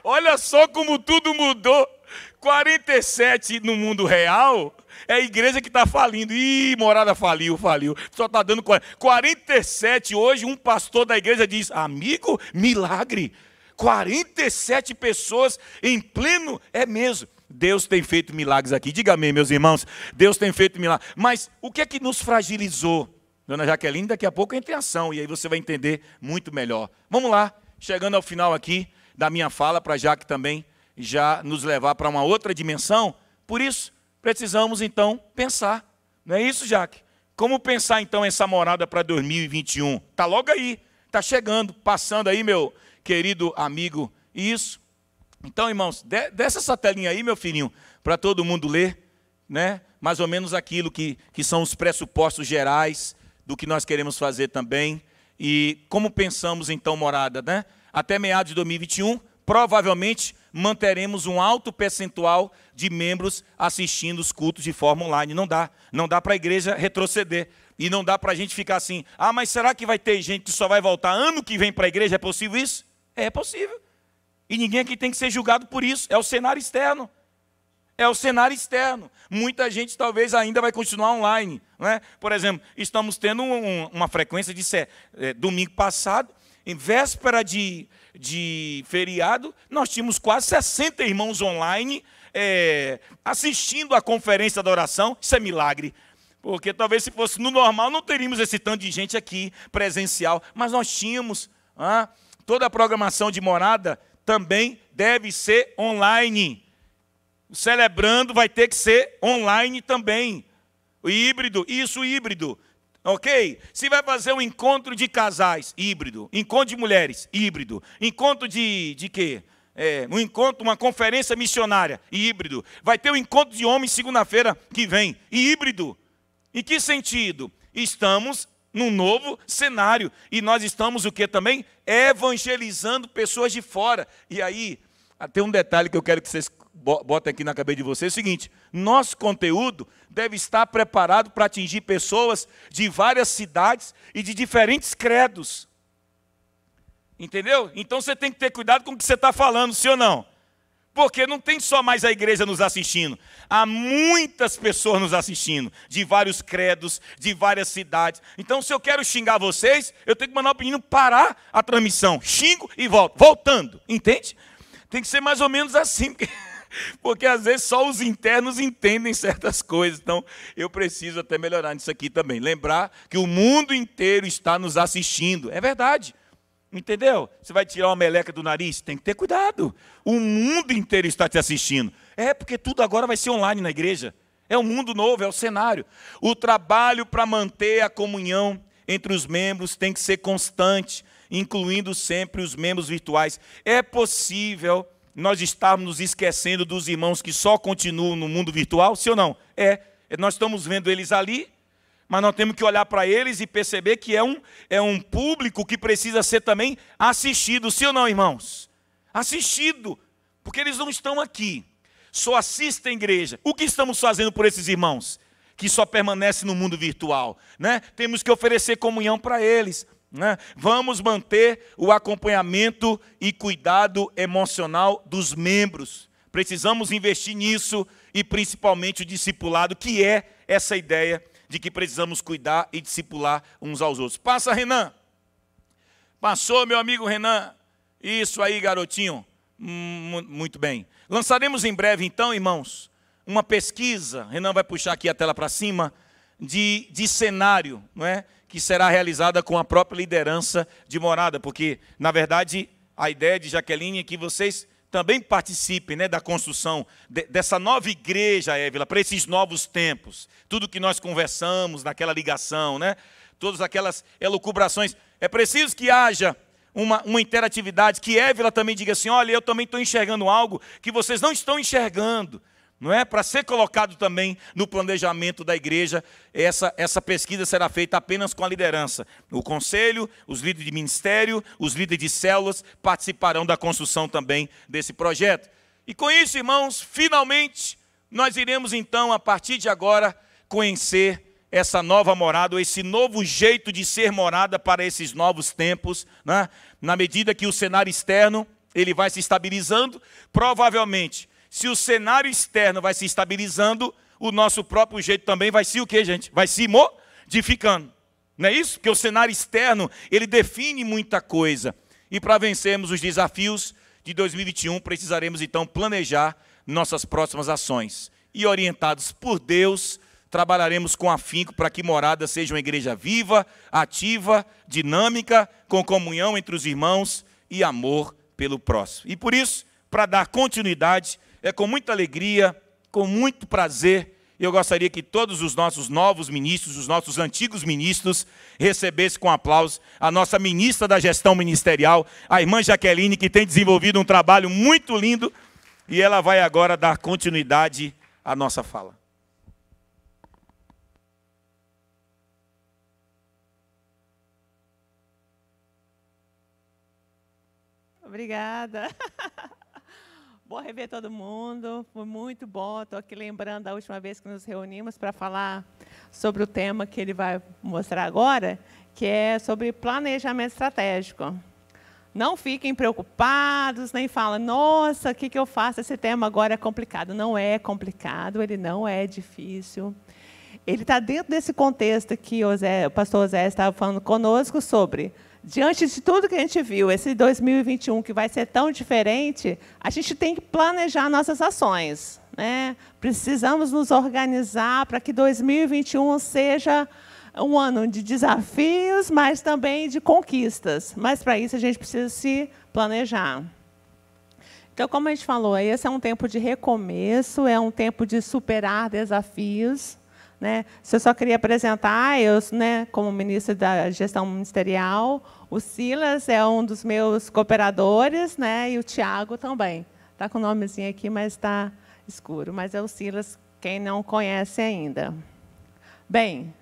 Olha só como tudo mudou. 47 no mundo real é a igreja que está falindo. Ih, Morada faliu. Só está dando 47 hoje. Um pastor da igreja diz: amigo, milagre. 47 pessoas em pleno, é mesmo. Deus tem feito milagres aqui. Diga amém, meus irmãos. Deus tem feito milagres. Mas o que é que nos fragilizou? Dona Jaqueline, daqui a pouco entra em ação. E aí você vai entender muito melhor. Vamos lá, chegando ao final aqui da minha fala, para Jaque também já nos levar para uma outra dimensão. Por isso, precisamos então pensar. Não é isso, Jaque? Como pensar então essa morada para 2021? Está logo aí, está chegando, passando aí, meu querido amigo. Isso. Então, irmãos, dessa essa telinha aí, meu filhinho, para todo mundo ler, né? Mais ou menos aquilo que são os pressupostos gerais do que nós queremos fazer também. E como pensamos, então, morada, né? Até meados de 2021, provavelmente manteremos um alto percentual de membros assistindo os cultos de forma online. Não dá para a igreja retroceder. E não dá para a gente ficar assim: ah, mas será que vai ter gente que só vai voltar ano que vem para a igreja? É possível isso? É possível. E ninguém aqui tem que ser julgado por isso. É o cenário externo. É o cenário externo. Muita gente talvez ainda vai continuar online. Né? Por exemplo, estamos tendo uma frequência de domingo passado, em véspera de feriado, nós tínhamos quase 60 irmãos online assistindo a conferência da oração. Isso é milagre. Porque talvez se fosse no normal não teríamos esse tanto de gente aqui presencial. Mas nós tínhamos. Toda a programação de morada também deve ser online. O Celebrando vai ter que ser online também. O híbrido, isso, híbrido. Ok? Se vai fazer um encontro de casais, híbrido. Encontro de mulheres, híbrido. Encontro de quê? Um encontro, uma conferência missionária, híbrido. Vai ter um encontro de homens segunda-feira que vem, híbrido. Em que sentido? Estamos num novo cenário. E nós estamos o que também? Evangelizando pessoas de fora. E aí, tem um detalhe que eu quero que vocês botem aqui na cabeça de vocês. É o seguinte: nosso conteúdo deve estar preparado para atingir pessoas de várias cidades e de diferentes credos. Entendeu? Então você tem que ter cuidado com o que você está falando, sim ou não? Porque não tem só mais a igreja nos assistindo. Há muitas pessoas nos assistindo, de vários credos, de várias cidades. Então, se eu quero xingar vocês, eu tenho que mandar o menino parar a transmissão. Xingo e volto. Voltando. Entende? Tem que ser mais ou menos assim. Porque às vezes só os internos entendem certas coisas. Então, eu preciso até melhorar nisso aqui também. Lembrar que o mundo inteiro está nos assistindo. É verdade. Entendeu? Você vai tirar uma meleca do nariz? Tem que ter cuidado. O mundo inteiro está te assistindo. Porque tudo agora vai ser online na igreja. É um mundo novo, é o cenário. O trabalho para manter a comunhão entre os membros tem que ser constante, incluindo sempre os membros virtuais. É possível nós estarmos nos esquecendo dos irmãos que só continuam no mundo virtual? Sim ou não? Nós estamos vendo eles ali, mas nós temos que olhar para eles e perceber que é um público que precisa ser também assistido. Sim ou não, irmãos? Assistido, porque eles não estão aqui. Só assistem a igreja. O que estamos fazendo por esses irmãos que só permanecem no mundo virtual? Né? Temos que oferecer comunhão para eles. Né? Vamos manter o acompanhamento e cuidado emocional dos membros. Precisamos investir nisso e principalmente o discipulado, que é essa ideia de que precisamos cuidar e discipular uns aos outros. Passa, Renan. Passou, meu amigo Renan. Isso aí, garotinho. Muito bem. Lançaremos em breve, então, irmãos, uma pesquisa. Renan vai puxar aqui a tela para cima, de cenário, não é? Que será realizada com a própria liderança de morada. Porque, na verdade, a ideia de Jaqueline é que vocês também participem, né, da construção dessa nova igreja, Évila, para esses novos tempos. Tudo que nós conversamos naquela ligação, né? Todas aquelas elucubrações. É preciso que haja uma interatividade, que Évila também diga assim: olha, eu também estou enxergando algo que vocês não estão enxergando. Não é? Para ser colocado também no planejamento da igreja, essa pesquisa será feita apenas com a liderança. O conselho, os líderes de ministério, os líderes de células participarão da construção também desse projeto. E com isso, irmãos, finalmente, nós iremos então, a partir de agora, conhecer essa nova morada, ou esse novo jeito de ser morada para esses novos tempos, né? Na medida que o cenário externo ele vai se estabilizando. Provavelmente, se o cenário externo vai se estabilizando, o nosso próprio jeito também vai se o quê, gente? Vai se modificando. Não é isso? Porque o cenário externo, ele define muita coisa. E para vencermos os desafios de 2021, precisaremos então planejar nossas próximas ações. E orientados por Deus, trabalharemos com afinco para que Morada seja uma igreja viva, ativa, dinâmica, com comunhão entre os irmãos e amor pelo próximo. E por isso, para dar continuidade, é com muita alegria, com muito prazer, eu gostaria que todos os nossos novos ministros, os nossos antigos ministros, recebessem com aplauso a nossa ministra da gestão ministerial, a irmã Jaqueline, que tem desenvolvido um trabalho muito lindo, e ela vai agora dar continuidade à nossa fala. Obrigada. Bom rever todo mundo, foi muito bom. Estou aqui lembrando da última vez que nos reunimos para falar sobre o tema que ele vai mostrar agora, que é sobre planejamento estratégico. Não fiquem preocupados, nem falem, nossa, o que eu faço? Esse tema agora é complicado. Não é complicado, ele não é difícil. Ele está dentro desse contexto que o pastor Osé estava falando conosco sobre... Diante de tudo que a gente viu, esse 2021 que vai ser tão diferente, a gente tem que planejar nossas ações, né? Precisamos nos organizar para que 2021 seja um ano de desafios, mas também de conquistas. Mas, para isso, a gente precisa se planejar. Então, como a gente falou, esse é um tempo de recomeço, é um tempo de superar desafios. Né? Se eu só queria apresentar, eu, né, como ministro da gestão ministerial, o Silas é um dos meus cooperadores, né, e o Tiago também. Está com o nomezinho aqui, mas está escuro. Mas é o Silas, quem não conhece ainda. Bem,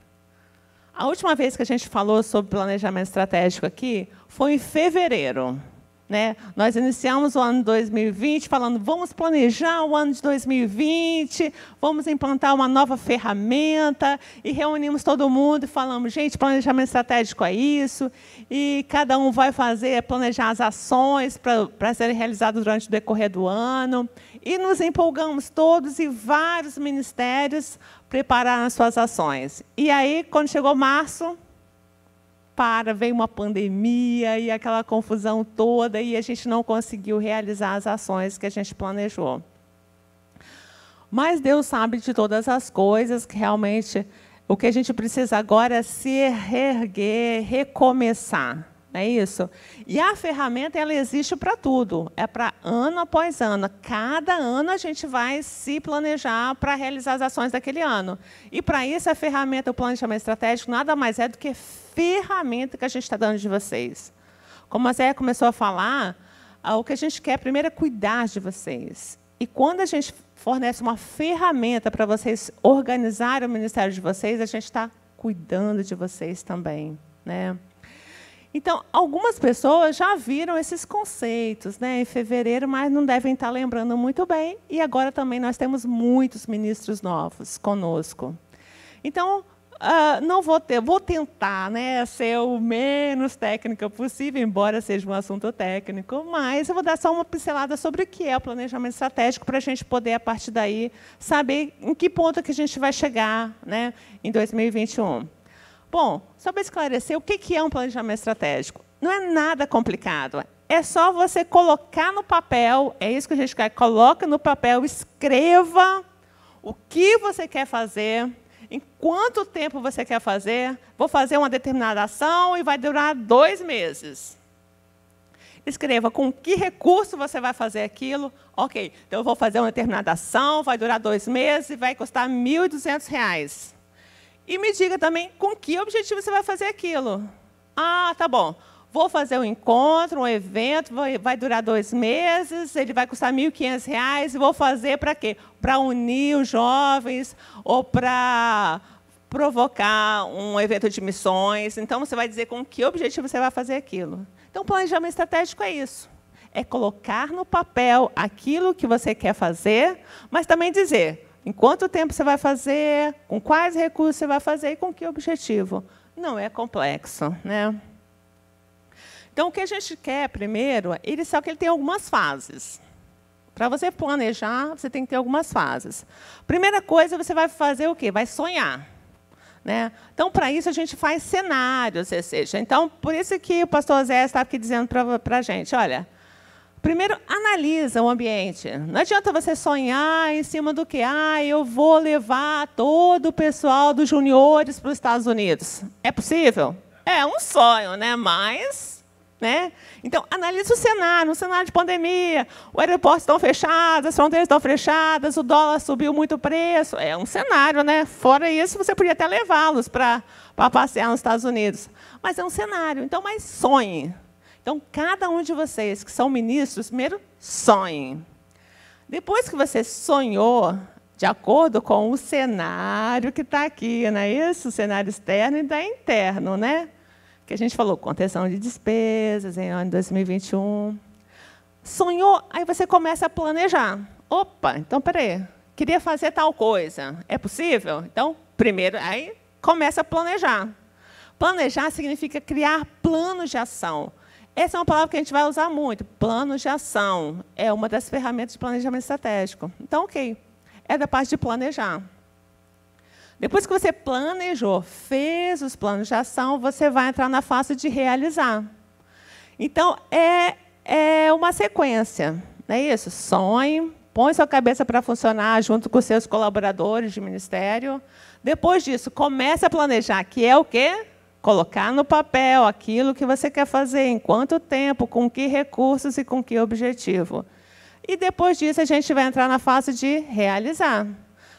a última vez que a gente falou sobre planejamento estratégico aqui foi em fevereiro. Né? Nós iniciamos o ano de 2020 falando, vamos planejar o ano de 2020, vamos implantar uma nova ferramenta, e reunimos todo mundo e falamos, gente, planejamento estratégico é isso, e cada um vai planejar as ações para serem realizadas durante o decorrer do ano, e nos empolgamos todos e vários ministérios prepararam as suas ações. E aí, quando chegou março, veio uma pandemia e aquela confusão toda, e a gente não conseguiu realizar as ações que a gente planejou. Mas Deus sabe de todas as coisas, que realmente o que a gente precisa agora é se reerguer, recomeçar. Não é isso? E a ferramenta, ela existe para tudo. É para ano após ano. Cada ano a gente vai se planejar para realizar as ações daquele ano. E, para isso, a ferramenta, o planejamento estratégico, nada mais é do que ferramenta que a gente está dando de vocês. Como a Zé começou a falar, o que a gente quer primeiro é cuidar de vocês. E quando a gente fornece uma ferramenta para vocês organizarem o ministério de vocês, a gente está cuidando de vocês também, né? Então, algumas pessoas já viram esses conceitos, né, em fevereiro, mas não devem estar lembrando muito bem. E agora também nós temos muitos ministros novos conosco. Então, vou tentar, né, ser o menos técnica possível, embora seja um assunto técnico, mas eu vou dar só uma pincelada sobre o que é o planejamento estratégico, para a gente poder, a partir daí, saber em que ponto que a gente vai chegar, né, em 2021. Bom, só para esclarecer, o que é um planejamento estratégico? Não é nada complicado. É só você colocar no papel, é isso que a gente quer, coloca no papel, escreva o que você quer fazer, em quanto tempo você quer fazer. Vou fazer uma determinada ação e vai durar 2 meses. Escreva com que recurso você vai fazer aquilo. Ok, então eu vou fazer uma determinada ação, vai durar 2 meses e vai custar R$ 1.200. E me diga também com que objetivo você vai fazer aquilo. Ah, tá bom. Vou fazer um encontro, um evento, vai durar 2 meses, ele vai custar R$ 1.500, e vou fazer para quê? Para unir os jovens ou para provocar um evento de missões. Então, você vai dizer com que objetivo você vai fazer aquilo. Então, planejamento estratégico é isso. É colocar no papel aquilo que você quer fazer, mas também dizer em quanto tempo você vai fazer, com quais recursos você vai fazer e com que objetivo. Não é complexo, né? Então, o que a gente quer primeiro, só que ele tem algumas fases. Para você planejar, você tem que ter algumas fases. Primeira coisa, você vai fazer o quê? Vai sonhar. Né? Então, para isso, a gente faz cenários, ou seja, então, por isso que o pastor Zé estava aqui dizendo para a gente, olha, primeiro, analisa o ambiente. Não adianta você sonhar em cima do que, eu vou levar todo o pessoal dos juniores para os Estados Unidos. É possível? É um sonho, né? Mas, né? Então, analisa o cenário, um cenário de pandemia, os aeroportos estão fechados, as fronteiras estão fechadas, o dólar subiu muito o preço. É um cenário, né? Fora isso, você podia até levá-los para passear nos Estados Unidos. Mas é um cenário. Então, mas sonhe. Então, cada um de vocês que são ministros, primeiro, sonhem. Depois que você sonhou, de acordo com o cenário que está aqui, não é isso? O cenário externo e da interno, né? Que a gente falou, contenção de despesas em ano 2021. Sonhou, aí você começa a planejar. Opa, então, peraí, queria fazer tal coisa. É possível? Então, primeiro, aí começa a planejar. Planejar significa criar planos de ação. Essa é uma palavra que a gente vai usar muito. Planos de ação. É uma das ferramentas de planejamento estratégico. Então, ok. É da parte de planejar. Depois que você planejou, fez os planos de ação, você vai entrar na fase de realizar. Então, é uma sequência. Não é isso? Sonhe, põe sua cabeça para funcionar junto com os seus colaboradores de ministério. Depois disso, comece a planejar, que é o quê? Colocar no papel aquilo que você quer fazer, em quanto tempo, com que recursos e com que objetivo. E depois disso, a gente vai entrar na fase de realizar.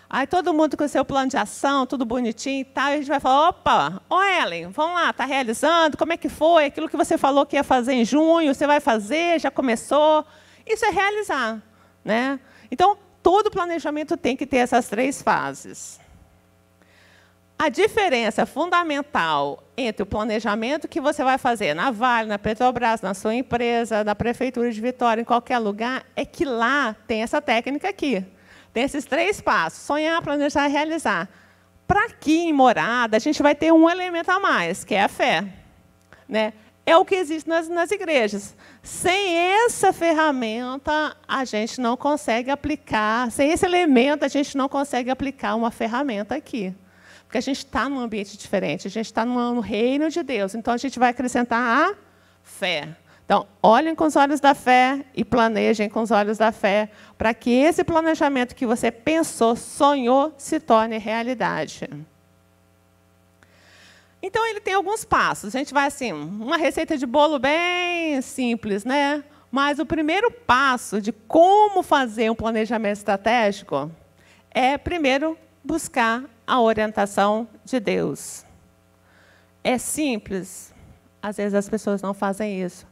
Aí todo mundo com o seu plano de ação, tudo bonitinho e tal, e a gente vai falar, opa, Ellen, vamos lá, está realizando, como é que foi? Aquilo que você falou que ia fazer em junho, você vai fazer, já começou. Isso é realizar. Né? Então, todo planejamento tem que ter essas 3 fases. A diferença fundamental entre o planejamento que você vai fazer na Vale, na Petrobras, na sua empresa, na Prefeitura de Vitória, em qualquer lugar, é que lá tem essa técnica aqui. Tem esses 3 passos, sonhar, planejar e realizar. Para aqui, em Morada, a gente vai ter um elemento a mais, que é a fé. Né? É o que existe nas igrejas. Sem essa ferramenta, a gente não consegue aplicar, sem esse elemento, a gente não consegue aplicar uma ferramenta aqui. Porque a gente está num ambiente diferente, a gente está no reino de Deus. Então, a gente vai acrescentar a fé. Então, olhem com os olhos da fé e planejem com os olhos da fé, para que esse planejamento que você pensou, sonhou, se torne realidade. Então, ele tem alguns passos. A gente vai assim, uma receita de bolo bem simples, né? Mas o primeiro passo de como fazer um planejamento estratégico é, primeiro, buscar a orientação de Deus. É simples. Às vezes as pessoas não fazem isso.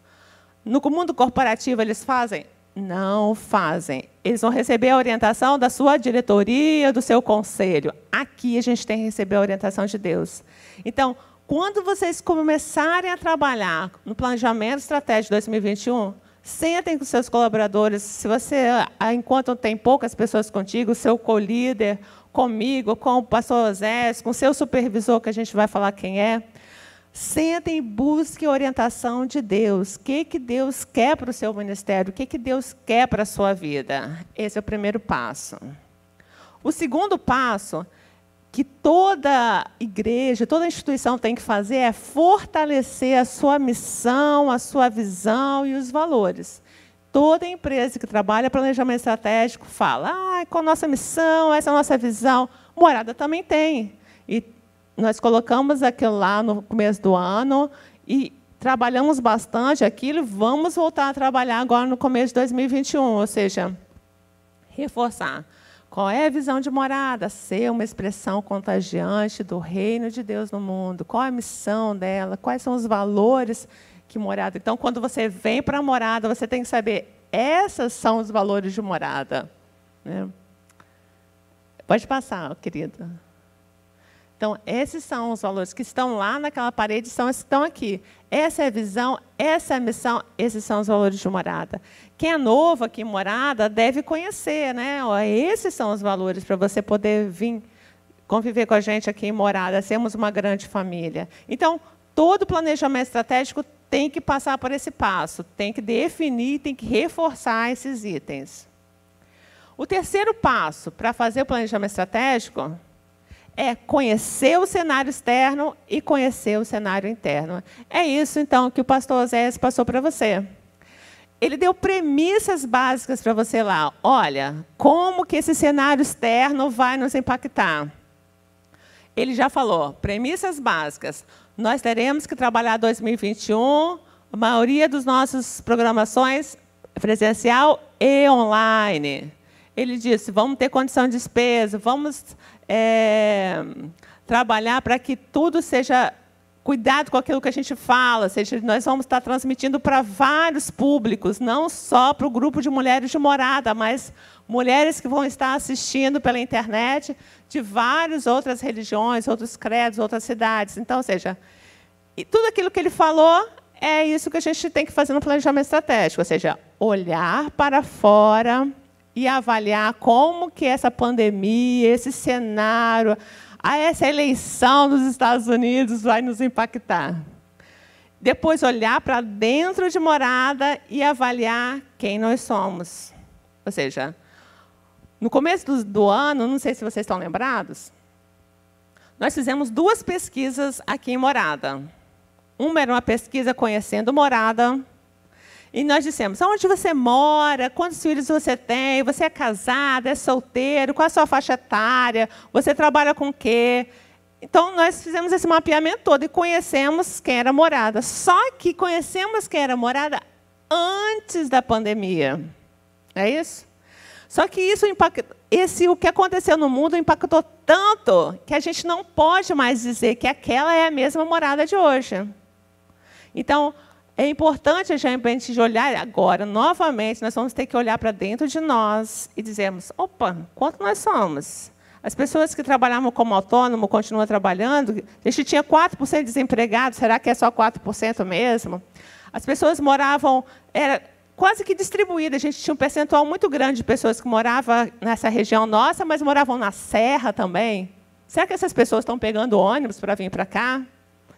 No mundo corporativo, eles fazem? Não fazem. Eles vão receber a orientação da sua diretoria, do seu conselho. Aqui, a gente tem que receber a orientação de Deus. Então, quando vocês começarem a trabalhar no planejamento estratégico 2021, sentem com seus colaboradores. Se você, enquanto tem poucas pessoas contigo, o seu co-líder, comigo, com o pastor Osés, com o seu supervisor, que a gente vai falar quem é, sentem e busquem a orientação de Deus. O que Deus quer para o seu ministério? O que Deus quer para a sua vida? Esse é o primeiro passo. O segundo passo, que toda igreja, toda instituição tem que fazer, é fortalecer a sua missão, a sua visão e os valores. Toda empresa que trabalha planejamento estratégico fala, com a nossa missão, essa é a nossa visão. Morada também tem. E nós colocamos aquilo lá no começo do ano e trabalhamos bastante aquilo e vamos voltar a trabalhar agora no começo de 2021, ou seja, reforçar. Qual é a visão de Morada? Ser uma expressão contagiante do reino de Deus no mundo. Qual é a missão dela? Quais são os valores que Morada... Então, quando você vem para a Morada, você tem que saber, esses são os valores de Morada. Né? Pode passar, querida. Então, esses são os valores que estão lá naquela parede, são os que estão aqui. Essa é a visão, essa é a missão, esses são os valores de Morada. Quem é novo aqui em Morada deve conhecer, né? Esses são os valores para você poder vir conviver com a gente aqui em Morada, sermos uma grande família. Então, todo planejamento estratégico tem que passar por esse passo, tem que definir, tem que reforçar esses itens. O terceiro passo para fazer o planejamento estratégico é conhecer o cenário externo e conhecer o cenário interno. É isso, então, que o pastor Oséias passou para você. Ele deu premissas básicas para você lá. Olha, como que esse cenário externo vai nos impactar? Ele já falou, premissas básicas. Nós teremos que trabalhar 2021, a maioria das nossas programações presencial e online. Ele disse, vamos ter condição de despesa, vamos trabalhar para que tudo seja cuidado com aquilo que a gente fala, ou seja, nós vamos estar transmitindo para vários públicos, não só para o grupo de mulheres de morada, mas mulheres que vão estar assistindo pela internet de várias outras religiões, outros credos, outras cidades. Então, ou seja, e tudo aquilo que ele falou é isso que a gente tem que fazer no planejamento estratégico, ou seja, olhar para fora e avaliar como que essa pandemia, esse cenário, essa eleição dos Estados Unidos vai nos impactar. Depois, olhar para dentro de morada e avaliar quem nós somos. Ou seja, no começo do ano, não sei se vocês estão lembrados, nós fizemos 2 pesquisas aqui em Morada. Uma era uma pesquisa conhecendo Morada, e nós dissemos, onde você mora, quantos filhos você tem, você é casado, é solteiro, qual a sua faixa etária, você trabalha com o quê? Então, nós fizemos esse mapeamento todo e conhecemos quem era Morada. Só que conhecemos quem era Morada antes da pandemia. É isso? Só que isso o que aconteceu no mundo impactou tanto que a gente não pode mais dizer que aquela é a mesma Morada de hoje. Então, é importante a gente olhar agora, novamente, nós vamos ter que olhar para dentro de nós e dizermos, opa, quanto nós somos? As pessoas que trabalhavam como autônomo continuam trabalhando, a gente tinha 4% de desempregados, será que é só 4% mesmo? As pessoas moravam, era quase que distribuída, a gente tinha um percentual muito grande de pessoas que moravam nessa região nossa, mas moravam na serra também. Será que essas pessoas estão pegando ônibus para vir para cá?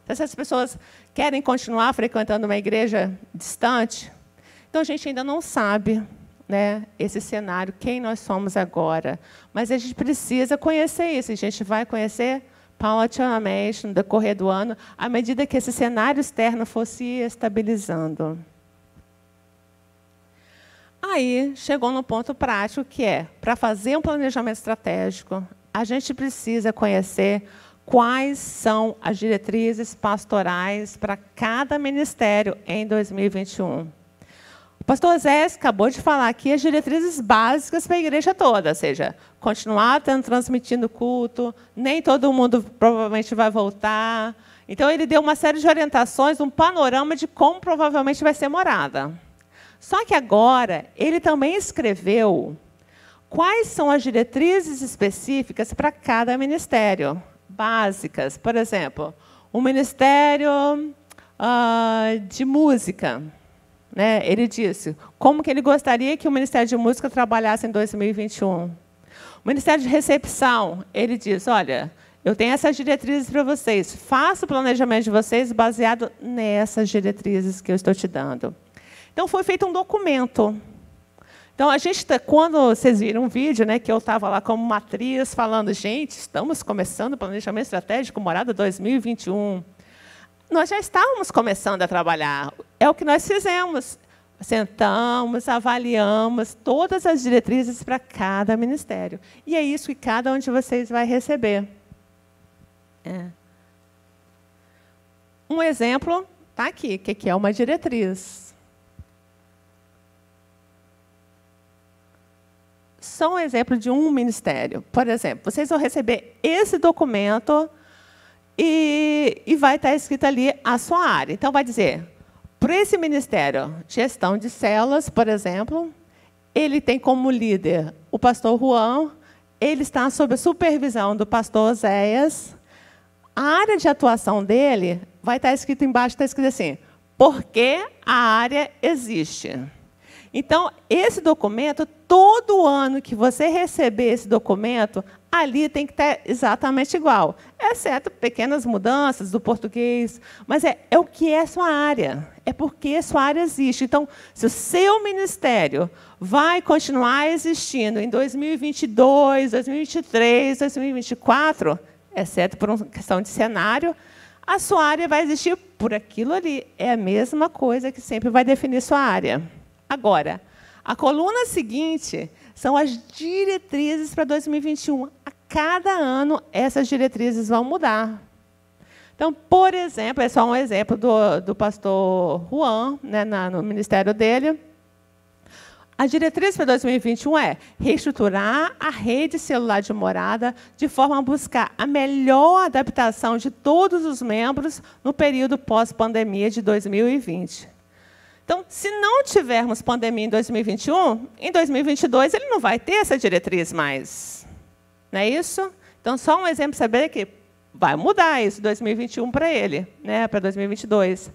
Essas pessoas querem continuar frequentando uma igreja distante? Então, a gente ainda não sabe, né, esse cenário, quem nós somos agora. Mas a gente precisa conhecer isso. A gente vai conhecer paulatinamente, no decorrer do ano, à medida que esse cenário externo for se estabilizando. Aí, chegou no ponto prático, que é, para fazer um planejamento estratégico, a gente precisa conhecer quais são as diretrizes pastorais para cada ministério em 2021. O pastor Oséias acabou de falar aqui as diretrizes básicas para a igreja toda, ou seja, continuar transmitindo culto, nem todo mundo provavelmente vai voltar. Então, ele deu uma série de orientações, um panorama de como provavelmente vai ser Morada. Só que agora, ele também escreveu quais são as diretrizes específicas para cada ministério. Básicas, por exemplo, o ministério de música, né? Ele disse como que ele gostaria que o ministério de música trabalhasse em 2021. O ministério de recepção, ele diz, olha, eu tenho essas diretrizes para vocês, faça o planejamento de vocês baseado nessas diretrizes que eu estou te dando. Então, foi feito um documento. Então, a gente, quando vocês viram um vídeo, né, que eu estava lá como matriz, falando, gente, estamos começando o planejamento estratégico Morada 2021. Nós já estávamos começando a trabalhar. É o que nós fizemos. Sentamos, avaliamos todas as diretrizes para cada ministério. E é isso que cada um de vocês vai receber. Um exemplo está aqui, que é uma diretriz. Só um exemplo de um ministério. Por exemplo, vocês vão receber esse documento e vai estar escrito ali a sua área. Então, vai dizer, para esse ministério, gestão de células, por exemplo, ele tem como líder o pastor Juan, ele está sob a supervisão do pastor Oséias. A área de atuação dele vai estar escrito embaixo, está escrito assim, por que a área existe? Então, esse documento, todo ano que você receber esse documento, ali tem que estar exatamente igual, exceto pequenas mudanças do português, mas é o que é a sua área, é porque sua área existe. Então, se o seu ministério vai continuar existindo em 2022, 2023, 2024, exceto por uma questão de cenário, a sua área vai existir por aquilo ali. É a mesma coisa que sempre vai definir sua área. Agora, a coluna seguinte são as diretrizes para 2021. A cada ano, essas diretrizes vão mudar. Então, por exemplo, é só um exemplo do pastor Juan, né, no ministério dele. A diretriz para 2021 é reestruturar a rede celular de morada de forma a buscar a melhor adaptação de todos os membros no período pós-pandemia de 2020. Então, se não tivermos pandemia em 2021, em 2022 ele não vai ter essa diretriz mais. Não é isso? Então, só um exemplo, saber que vai mudar isso, 2021 para ele, né, para 2022.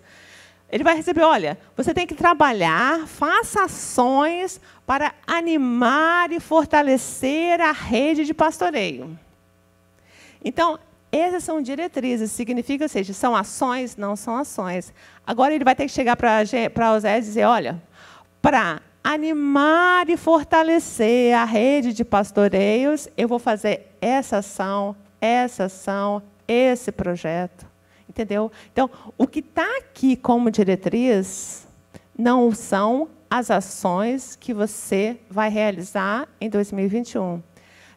Ele vai receber, olha, você tem que trabalhar, faça ações para animar e fortalecer a rede de pastoreio. Então, essas são diretrizes, significa, ou seja, são ações, não são ações. Agora ele vai ter que chegar para Osés e dizer, olha, para animar e fortalecer a rede de pastoreios, eu vou fazer essa ação, esse projeto. Entendeu? Então, o que está aqui como diretriz não são as ações que você vai realizar em 2021.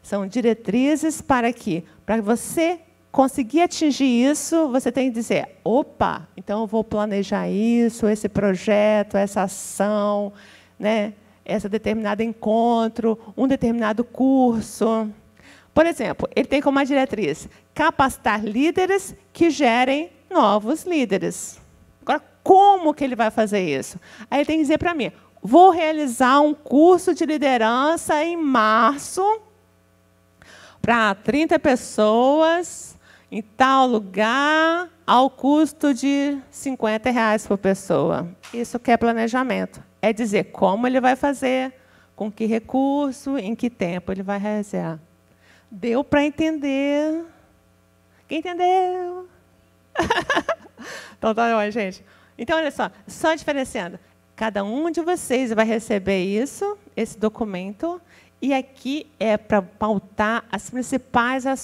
São diretrizes para que, para você conseguir atingir isso, você tem que dizer, opa, então eu vou planejar isso, esse projeto, essa ação, né, esse determinado encontro, um determinado curso. Por exemplo, ele tem como uma diretriz capacitar líderes que gerem novos líderes. Agora, como que ele vai fazer isso? Aí ele tem que dizer para mim, vou realizar um curso de liderança em março para 30 pessoas, em tal lugar, ao custo de R$50 por pessoa. Isso que é planejamento. É dizer como ele vai fazer, com que recurso, em que tempo ele vai realizar. Deu para entender? Quem entendeu? Então, tá bom, gente. Então, olha só diferenciando. Cada um de vocês vai receber isso, esse documento, e aqui é para pautar as principais, ou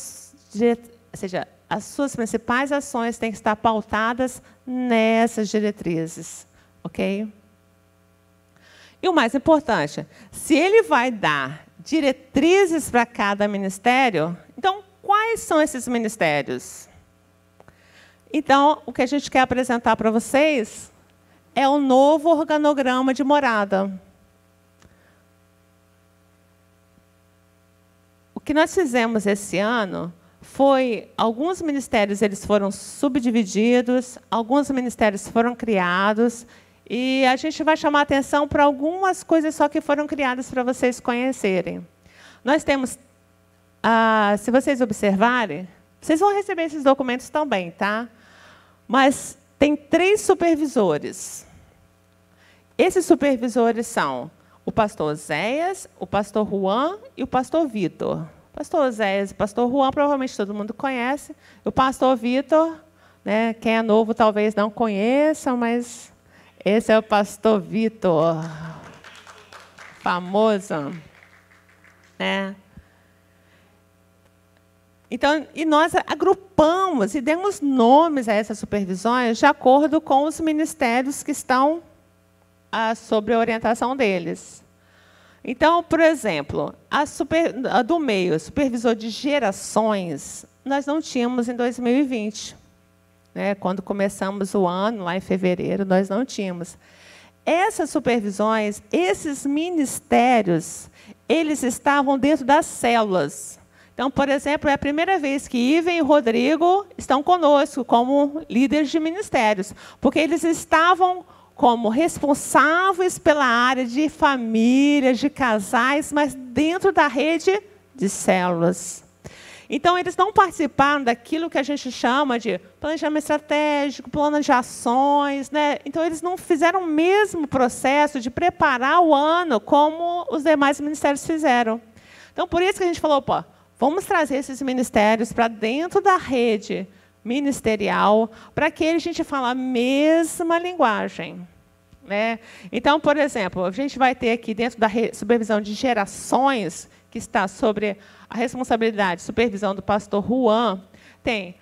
seja, as suas principais ações têm que estar pautadas nessas diretrizes, ok? E o mais importante, se ele vai dar diretrizes para cada ministério, então, quais são esses ministérios? Então, o que a gente quer apresentar para vocês é o novo organograma de morada. O que nós fizemos esse ano foi, alguns ministérios eles foram subdivididos, alguns ministérios foram criados, e a gente vai chamar a atenção para algumas coisas só que foram criadas para vocês conhecerem. Nós temos, se vocês observarem, vocês vão receber esses documentos também, tá? Mas tem 3 supervisores. Esses supervisores são o pastor Oséias, o pastor Juan e o pastor Vitor. O pastor Oséias e o pastor Juan, provavelmente todo mundo conhece. O pastor Vitor, né, quem é novo talvez não conheça, mas esse é o pastor Vitor, famoso, né? Então, e nós agrupamos e demos nomes a essas supervisões de acordo com os ministérios que estão sob a orientação deles. Então, por exemplo, a do meio, supervisor de gerações, nós não tínhamos em 2020. Né? Quando começamos o ano, lá em fevereiro, nós não tínhamos. Essas supervisões, esses ministérios, eles estavam dentro das células. Então, por exemplo, é a primeira vez que Ivan e Rodrigo estão conosco como líderes de ministérios, porque eles estavam como responsáveis pela área de famílias, de casais, mas dentro da rede de células. Então, eles não participaram daquilo que a gente chama de planejamento estratégico, plano de ações, né? Então, eles não fizeram o mesmo processo de preparar o ano como os demais ministérios fizeram. Então, por isso que a gente falou, pô, vamos trazer esses ministérios para dentro da rede ministerial, para que a gente fale a mesma linguagem. Né? Então, por exemplo, a gente vai ter aqui, dentro da supervisão de gerações, que está sobre a responsabilidade de supervisão do pastor Juan, tem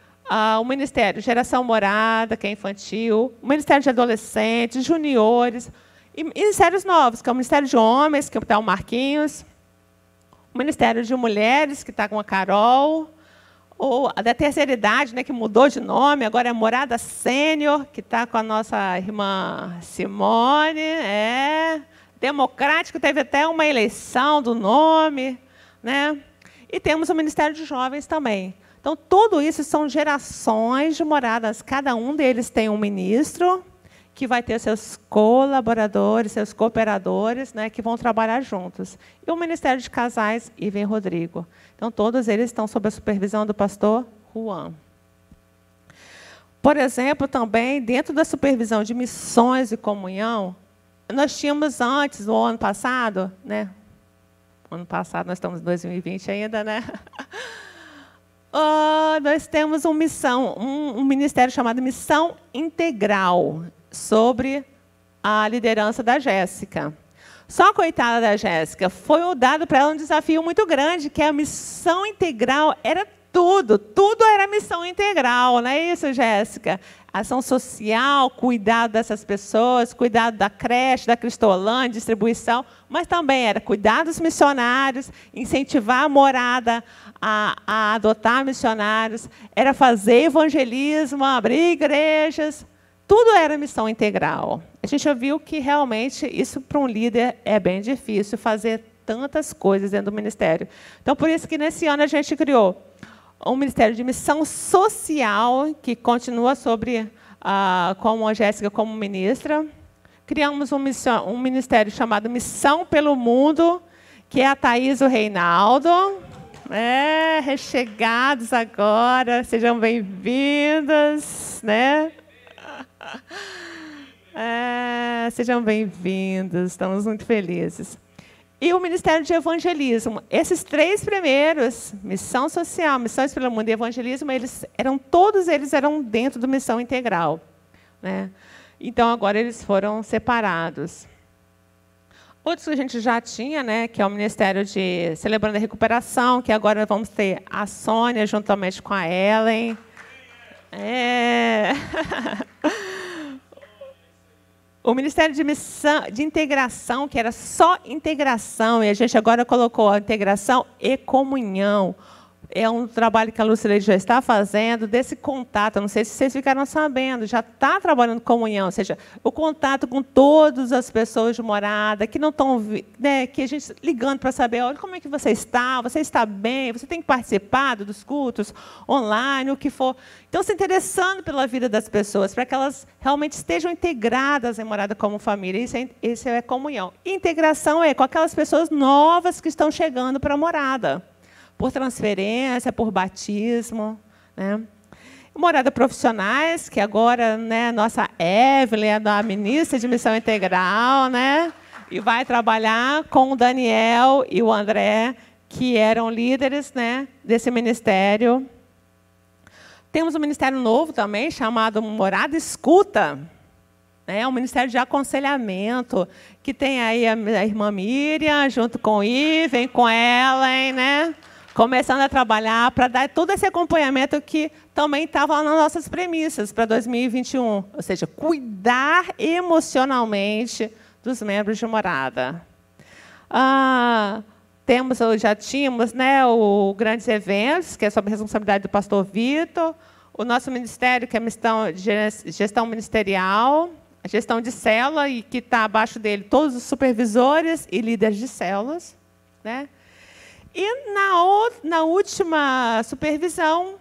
o Ministério Geração Morada, que é infantil, o Ministério de Adolescentes, Juniores, e ministérios novos, que é o Ministério de Homens, que está o Marquinhos, o Ministério de Mulheres, que está com a Carol, ou a da terceira idade, né, que mudou de nome, agora é Morada Sênior, que está com a nossa irmã Simone. Democrático, teve até uma eleição do nome. Né? E temos o Ministério de Jovens também. Então, tudo isso são gerações de moradas. Cada um deles tem um ministro, que vai ter seus colaboradores, seus cooperadores, né, que vão trabalhar juntos. E o Ministério de Casais, Ivan e Rodrigo. Então, todos eles estão sob a supervisão do pastor Juan. Por exemplo, também, dentro da supervisão de missões e comunhão, nós tínhamos antes, no ano passado, né? Ano passado, nós estamos em 2020 ainda, né? Nós temos um ministério chamado Missão Integral, sobre a liderança da Jéssica. Só, coitada da Jéssica, foi dado para ela um desafio muito grande, que a missão integral era tudo era missão integral, não é isso, Jéssica? Ação social, cuidado dessas pessoas, cuidado da creche, da Cristolândia, distribuição, mas também era cuidar dos missionários, incentivar a morada a adotar missionários, era fazer evangelismo, abrir igrejas. Tudo era missão integral. A gente viu que, realmente, isso para um líder é bem difícil, fazer tantas coisas dentro do ministério. Então, por isso que, nesse ano, a gente criou um Ministério de Missão Social, que continua sobre, com a Jéssica como ministra. Criamos um ministério chamado Missão pelo Mundo, que é a Thaís e o Reinaldo. Rechegados agora, sejam bem-vindos, né? Sejam bem-vindos, estamos muito felizes. E o Ministério de Evangelismo. Esses três primeiros, Missão Social, Missões pelo Mundo e Evangelismo, todos eles eram dentro do Missão Integral. Né? Então, agora eles foram separados. Outros que a gente já tinha, né, que é o Ministério de Celebrando a Recuperação, que agora vamos ter a Sônia juntamente com a Ellen. O Ministério de Missão, de Integração, que era só integração, e a gente agora colocou a integração e comunhão. É um trabalho que a Lucilene já está fazendo, desse contato, não sei se vocês ficaram sabendo, já está trabalhando comunhão, ou seja, o contato com todas as pessoas de morada, que não estão, né, que a gente ligando para saber, olha, como é que você está bem, você tem que participar dos cultos online, o que for. Então, se interessando pela vida das pessoas, para que elas realmente estejam integradas em morada como família. Isso é comunhão. E integração é com aquelas pessoas novas que estão chegando para a morada, por transferência, por batismo. Né? Morada profissionais, que agora, né, nossa Evelyn é a ministra de Missão Integral, né, e vai trabalhar com o Daniel e o André, que eram líderes, né, desse ministério. Temos um ministério novo também, chamado Morada Escuta. É um ministério de aconselhamento, que tem aí a irmã Miriam, junto com o Ivan, com a Ellen, né? Começando a trabalhar para dar todo esse acompanhamento que também estava nas nossas premissas para 2021. Ou seja, cuidar emocionalmente dos membros de morada. Já tínhamos, né, o Grandes Eventos, que é sob a responsabilidade do pastor Vitor, o nosso ministério, que é a gestão ministerial, a gestão de célula, e que está abaixo dele todos os supervisores e líderes de células. Né? E na última supervisão,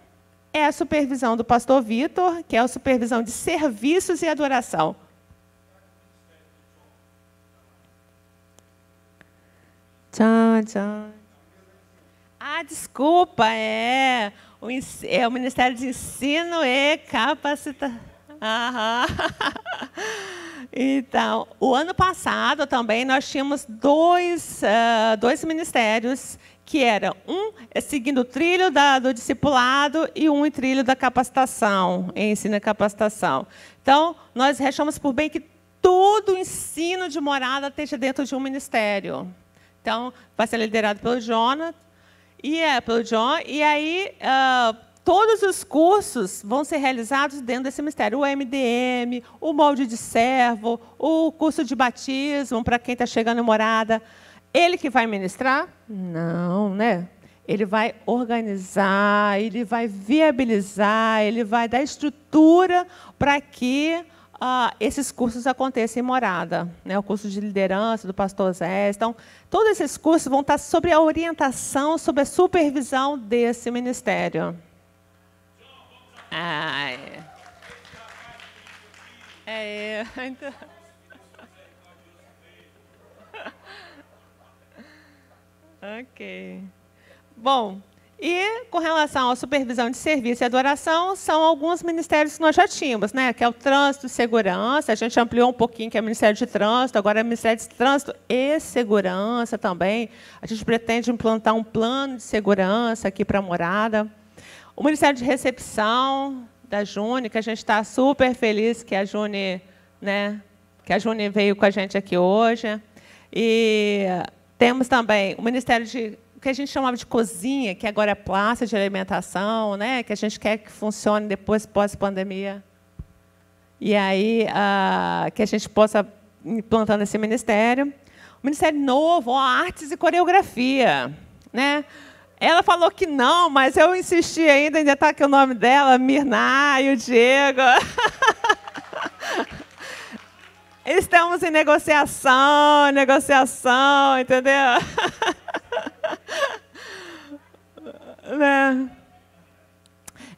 é a supervisão do pastor Vitor, que é a supervisão de serviços e adoração. Desculpa, é o Ministério de Ensino e Capacitação. Então, o ano passado também nós tínhamos dois ministérios que era um seguindo o trilho do discipulado e um em trilho da capacitação, ensino e capacitação. Então, nós achamos por bem que todo o ensino de morada esteja dentro de um ministério. Então, vai ser liderado pelo Jonathan, pelo John, e aí todos os cursos vão ser realizados dentro desse ministério. O MDM, o molde de servo, o curso de batismo para quem está chegando em morada. Ele que vai ministrar? Não, né? Ele vai organizar, ele vai viabilizar, ele vai dar estrutura para que esses cursos aconteçam em morada. Né? O curso de liderança do pastor Zé. Então, todos esses cursos vão estar sob a orientação, sob a supervisão desse ministério. Então... Ok. Bom, e com relação à supervisão de serviço e adoração, são alguns ministérios que nós já tínhamos, né? Que é o trânsito e segurança, a gente ampliou um pouquinho, que é o Ministério de Trânsito, agora é o Ministério de Trânsito e Segurança também. A gente pretende implantar um plano de segurança aqui para a morada. O Ministério de Recepção da Juni, que a gente está super feliz que a Juni, né, que a Juni veio com a gente aqui hoje. E temos também o Ministério de o que a gente chamava de cozinha, que agora é praça de alimentação, né, que a gente quer que funcione depois, pós-pandemia. E aí, que a gente possa implantando esse ministério. O Ministério novo, artes e coreografia. Né? Ela falou que não, mas eu insisti ainda está aqui o nome dela, Mirna e o Diego. Estamos em negociação, entendeu?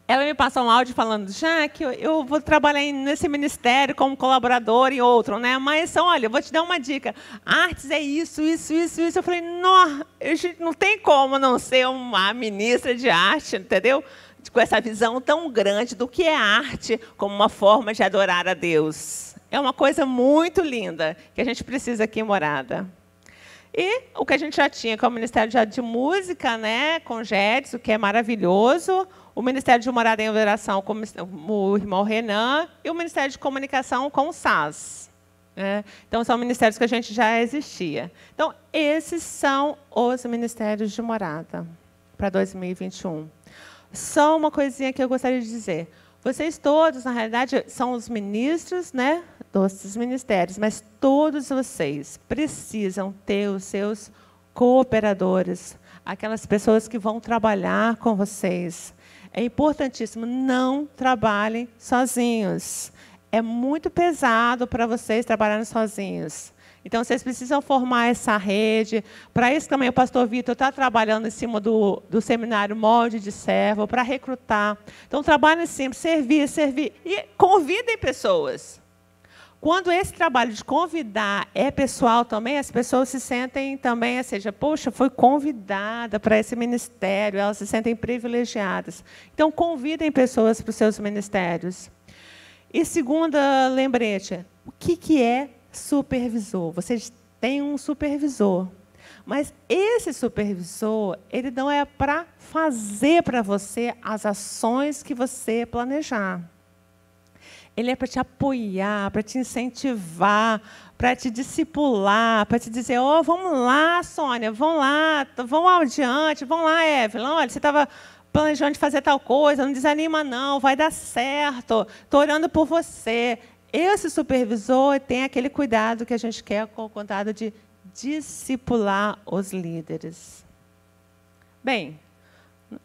Ela me passou um áudio falando, já que eu vou trabalhar nesse ministério como colaborador e outro, né? Mas, olha, eu vou te dar uma dica. Artes é isso. Eu falei, não tem como não ser uma ministra de arte, entendeu? Com essa visão tão grande do que é arte como uma forma de adorar a Deus. É uma coisa muito linda que a gente precisa aqui em Morada. E o que a gente já tinha, que é o Ministério de Música, né, com Jedson, que é maravilhoso, o Ministério de Morada em Adoração com o irmão Renan, e o Ministério de Comunicação com o SAS. Né? Então, são ministérios que a gente já existia. Então, esses são os ministérios de Morada para 2021. Só uma coisinha que eu gostaria de dizer. Vocês todos, na realidade, são os ministros, né, dos ministérios, mas todos vocês precisam ter os seus cooperadores, aquelas pessoas que vão trabalhar com vocês. É importantíssimo, não trabalhem sozinhos. É muito pesado para vocês trabalharem sozinhos. Então, vocês precisam formar essa rede. Para isso também o pastor Vitor está trabalhando em cima do seminário Molde de Servo, para recrutar. Então, trabalhem sempre, servir. E convidem pessoas. Quando esse trabalho de convidar é pessoal também, as pessoas se sentem também, ou seja, poxa, foi convidada para esse ministério, elas se sentem privilegiadas. Então, convidem pessoas para os seus ministérios. E segunda lembrete, o que é supervisor? Vocês têm um supervisor, mas esse supervisor, ele não é para fazer para você as ações que você planejar. Ele é para te apoiar, para te incentivar, para te discipular, para te dizer, vamos lá, Sônia, vamos lá adiante, vamos lá, Evelyn, olha, você estava planejando de fazer tal coisa, não desanima não, vai dar certo, estou orando por você. Esse supervisor tem aquele cuidado que a gente quer com o cuidado de discipular os líderes. Bem,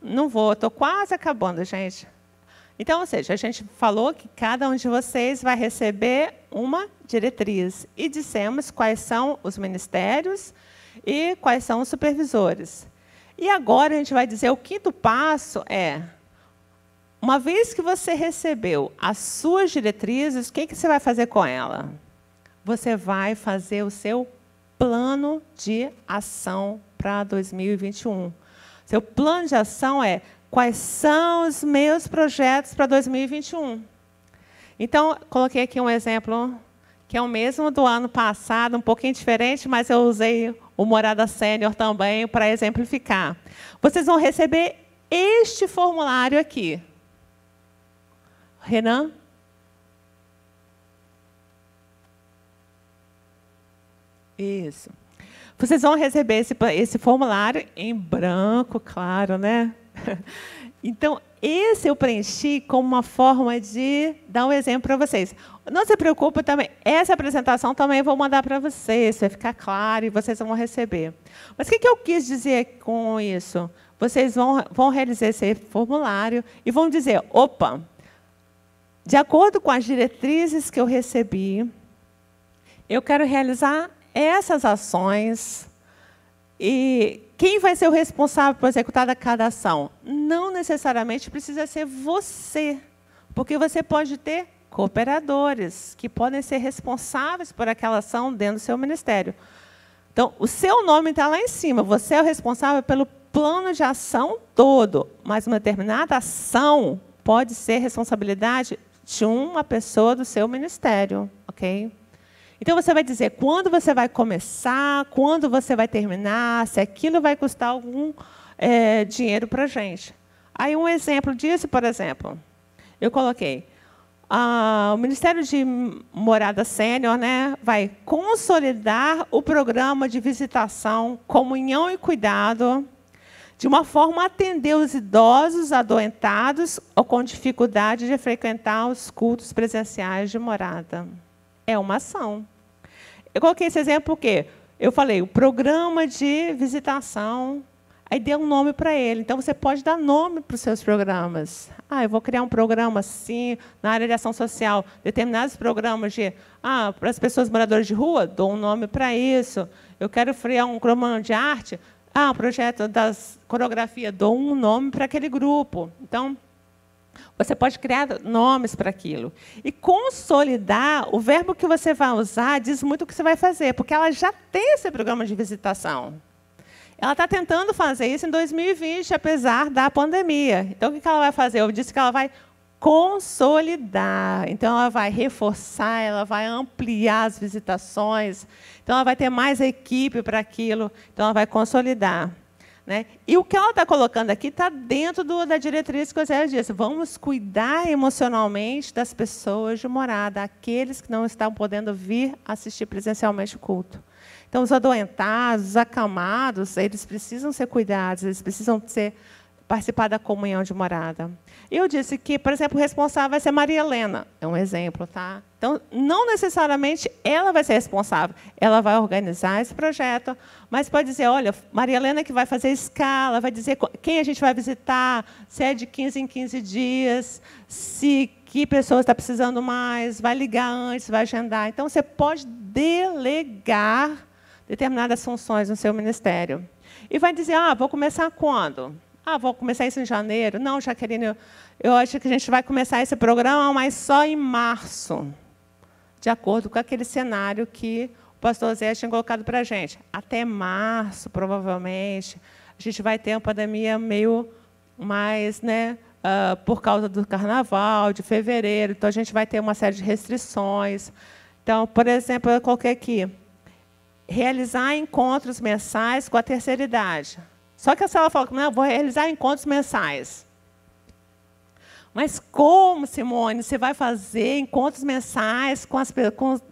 não vou, estou quase acabando, gente. Então, ou seja, a gente falou que cada um de vocês vai receber uma diretriz. E dissemos quais são os ministérios e quais são os supervisores. E agora a gente vai dizer, o quinto passo é, uma vez que você recebeu as suas diretrizes, o que você vai fazer com ela? Você vai fazer o seu plano de ação para 2021. Seu plano de ação é, quais são os meus projetos para 2021? Então, coloquei aqui um exemplo que é o mesmo do ano passado, um pouquinho diferente, mas eu usei o Morada Sênior também para exemplificar. Vocês vão receber este formulário aqui. Renan? Isso. Vocês vão receber esse formulário em branco, claro, né? Então, esse eu preenchi como uma forma de dar um exemplo para vocês. Não se preocupe também, essa apresentação também eu vou mandar para vocês, vai ficar claro e vocês vão receber. Mas o que eu quis dizer com isso? Vocês vão realizar esse formulário e vão dizer, opa, de acordo com as diretrizes que eu recebi, eu quero realizar essas ações. E quem vai ser o responsável por executar cada ação? Não necessariamente precisa ser você, porque você pode ter cooperadores que podem ser responsáveis por aquela ação dentro do seu ministério. Então, o seu nome está lá em cima, você é o responsável pelo plano de ação todo, mas uma determinada ação pode ser responsabilidade de uma pessoa do seu ministério, ok? Então, você vai dizer quando você vai começar, quando você vai terminar, se aquilo vai custar algum dinheiro para a gente. Aí, um exemplo disso, por exemplo, eu coloquei, o Ministério de Morada Sênior, né, vai consolidar o programa de visitação, comunhão e cuidado, de uma forma a atender os idosos adoentados ou com dificuldade de frequentar os cultos presenciais de morada. É uma ação. Eu coloquei esse exemplo porque eu falei o programa de visitação, aí dei um nome para ele. Então, você pode dar nome para os seus programas. Eu vou criar um programa assim, na área de ação social, determinados programas para as pessoas moradoras de rua, dou um nome para isso. Eu quero criar um programa de arte, um projeto das coreografia, dou um nome para aquele grupo. Então, você pode criar nomes para aquilo. E consolidar, o verbo que você vai usar diz muito o que você vai fazer, porque ela já tem esse programa de visitação. Ela está tentando fazer isso em 2020, apesar da pandemia. Então, o que ela vai fazer? Eu disse que ela vai consolidar. Então, ela vai reforçar, ela vai ampliar as visitações. Então, ela vai ter mais equipe para aquilo. Então, ela vai consolidar. Né? E o que ela está colocando aqui está dentro da diretriz que você disse. Vamos cuidar emocionalmente das pessoas de morada, aqueles que não estão podendo vir assistir presencialmente o culto. Então, os adoentados, os acamados, eles precisam ser cuidados, eles precisam participar da comunhão de morada. Eu disse que, por exemplo, o responsável vai ser Maria Helena. É um exemplo, tá? Então, não necessariamente ela vai ser responsável. Ela vai organizar esse projeto, mas pode dizer, olha, Maria Helena que vai fazer escala, vai dizer quem a gente vai visitar, se é de 15 em 15 dias, se que pessoa está precisando mais, vai ligar antes, vai agendar. Então, você pode delegar determinadas funções no seu ministério. E vai dizer, vou começar quando? Vou começar isso em janeiro. Não, Jaqueline, eu acho que a gente vai começar esse programa, mas só em março, de acordo com aquele cenário que o pastor Zé tinha colocado para a gente. Até março, provavelmente, a gente vai ter uma pandemia meio mais, né, por causa do carnaval, de fevereiro. Então, a gente vai ter uma série de restrições. Então, por exemplo, eu coloquei aqui, realizar encontros mensais com a terceira idade. Só que a senhora falou, não, vou realizar encontros mensais. Mas como, Simone, você vai fazer encontros mensais com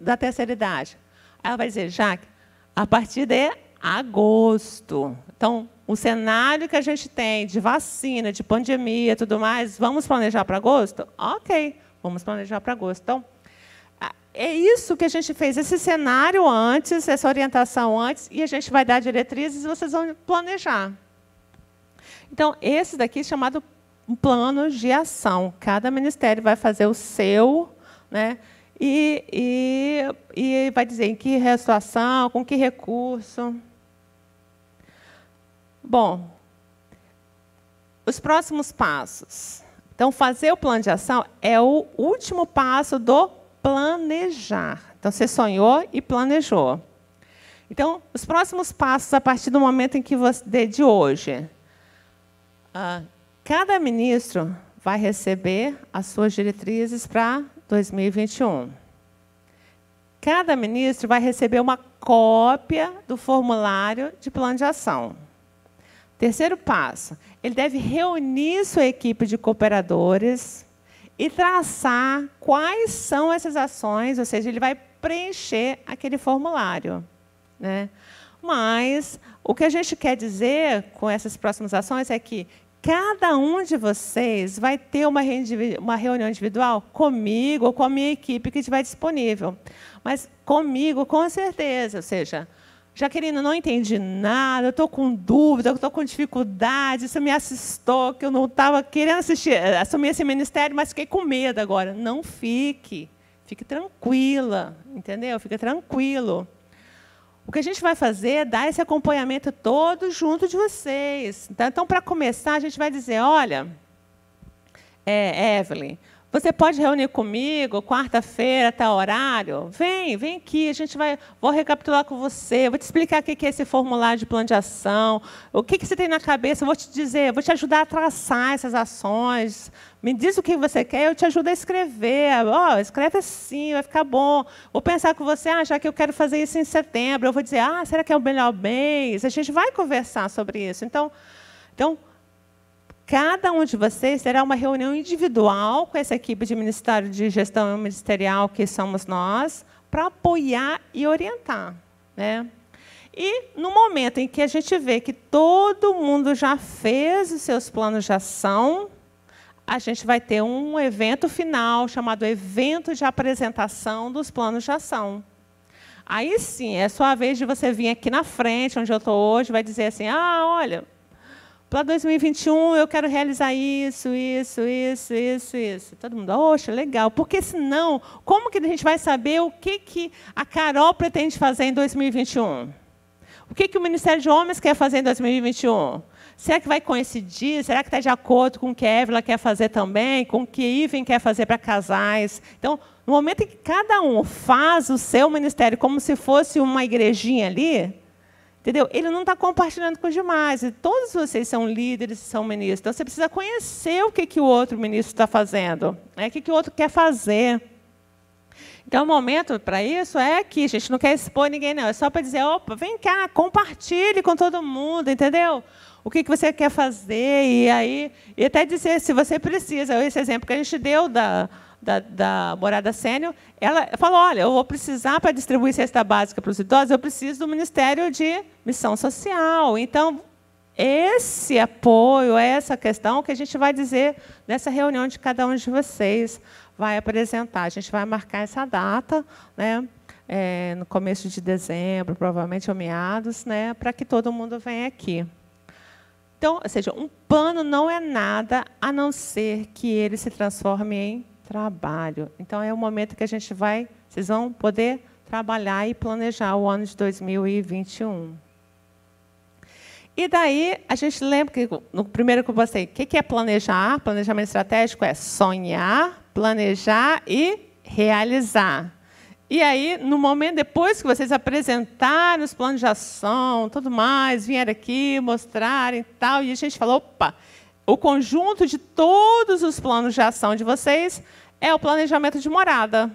da terceira idade? Ela vai dizer, Jaque, a partir de agosto. Então, o cenário que a gente tem de vacina, de pandemia e tudo mais, vamos planejar para agosto? Ok, vamos planejar para agosto. Então, é isso que a gente fez, esse cenário antes, essa orientação antes, e a gente vai dar diretrizes e vocês vão planejar. Então, esse daqui é chamado plano de ação. Cada ministério vai fazer o seu, né? E vai dizer em que situação, com que recurso. Bom, os próximos passos. Então, fazer o plano de ação é o último passo do planejar. Então, você sonhou e planejou. Então, os próximos passos, a partir do momento em que você, de hoje, cada ministro vai receber as suas diretrizes para 2021. cada ministro vai receber uma cópia do formulário de plano de ação. Terceiro passo, ele deve reunir sua equipe de cooperadores e traçar quais são essas ações, ou seja, ele vai preencher aquele formulário, né? Mas o que a gente quer dizer com essas próximas ações é que cada um de vocês vai ter uma reunião individual comigo ou com a minha equipe que estiver disponível. Mas comigo, com certeza, ou seja, Jaqueline, não entendi nada, eu estou com dúvida, eu estou com dificuldade, isso me assustou, que eu não estava querendo assumir esse ministério, mas fiquei com medo agora. Não fique tranquila, entendeu? Fique tranquilo. O que a gente vai fazer é dar esse acompanhamento todo junto de vocês. Então, para começar, a gente vai dizer, olha, Evelyn, você pode reunir comigo quarta-feira, tal horário? Vem aqui, vou recapitular com você, vou te explicar o que é esse formulário de plano de ação, o que você tem na cabeça, eu vou te dizer, vou te ajudar a traçar essas ações. Me diz o que você quer, eu te ajudo a escrever. Escreve assim, vai ficar bom. Vou pensar com você, já que eu quero fazer isso em setembro, eu vou dizer, será que é o melhor mês? A gente vai conversar sobre isso. Então, cada um de vocês terá uma reunião individual com essa equipe de Ministério de Gestão Ministerial, que somos nós, para apoiar e orientar, né? E, no momento em que a gente vê que todo mundo já fez os seus planos de ação, a gente vai ter um evento final, chamado evento de apresentação dos planos de ação. Aí, sim, é sua vez de você vir aqui na frente, onde eu estou hoje, vai dizer assim, olha, para 2021 eu quero realizar isso. Todo mundo, oxe, legal. Porque, senão, como que a gente vai saber o que a Carol pretende fazer em 2021? O que o Ministério de Homens quer fazer em 2021? Será que vai coincidir? Será que está de acordo com o que a Evelyn quer fazer também? Com o que a Iven quer fazer para casais? Então, no momento em que cada um faz o seu ministério como se fosse uma igrejinha ali, entendeu? Ele não está compartilhando com os demais. E todos vocês são líderes e são ministros. Então, você precisa conhecer o que o outro ministro está fazendo, o que o outro quer fazer. Então, o momento para isso é que a gente não quer expor ninguém, não. É só para dizer, opa, vem cá, compartilhe com todo mundo, entendeu? O que você quer fazer, e até dizer se você precisa. Esse exemplo que a gente deu da Morada Sênior, ela falou, olha, eu vou precisar, para distribuir cesta básica para os idosos, eu preciso do Ministério de Missão Social. Então, esse apoio, essa questão que a gente vai dizer nessa reunião de cada um de vocês vai apresentar. A gente vai marcar essa data, né, no começo de dezembro, provavelmente ou meados, né, para que todo mundo venha aqui. Então, ou seja, um plano não é nada a não ser que ele se transforme em trabalho. Então, é o momento que vocês vão poder trabalhar e planejar o ano de 2021. E daí, a gente lembra que, no primeiro que eu postei, o que é planejar? Planejamento estratégico é sonhar, planejar e realizar. E aí, no momento, depois que vocês apresentaram os planos de ação, tudo mais, vieram aqui, mostrarem e tal, e a gente falou, opa, o conjunto de todos os planos de ação de vocês é o planejamento de morada.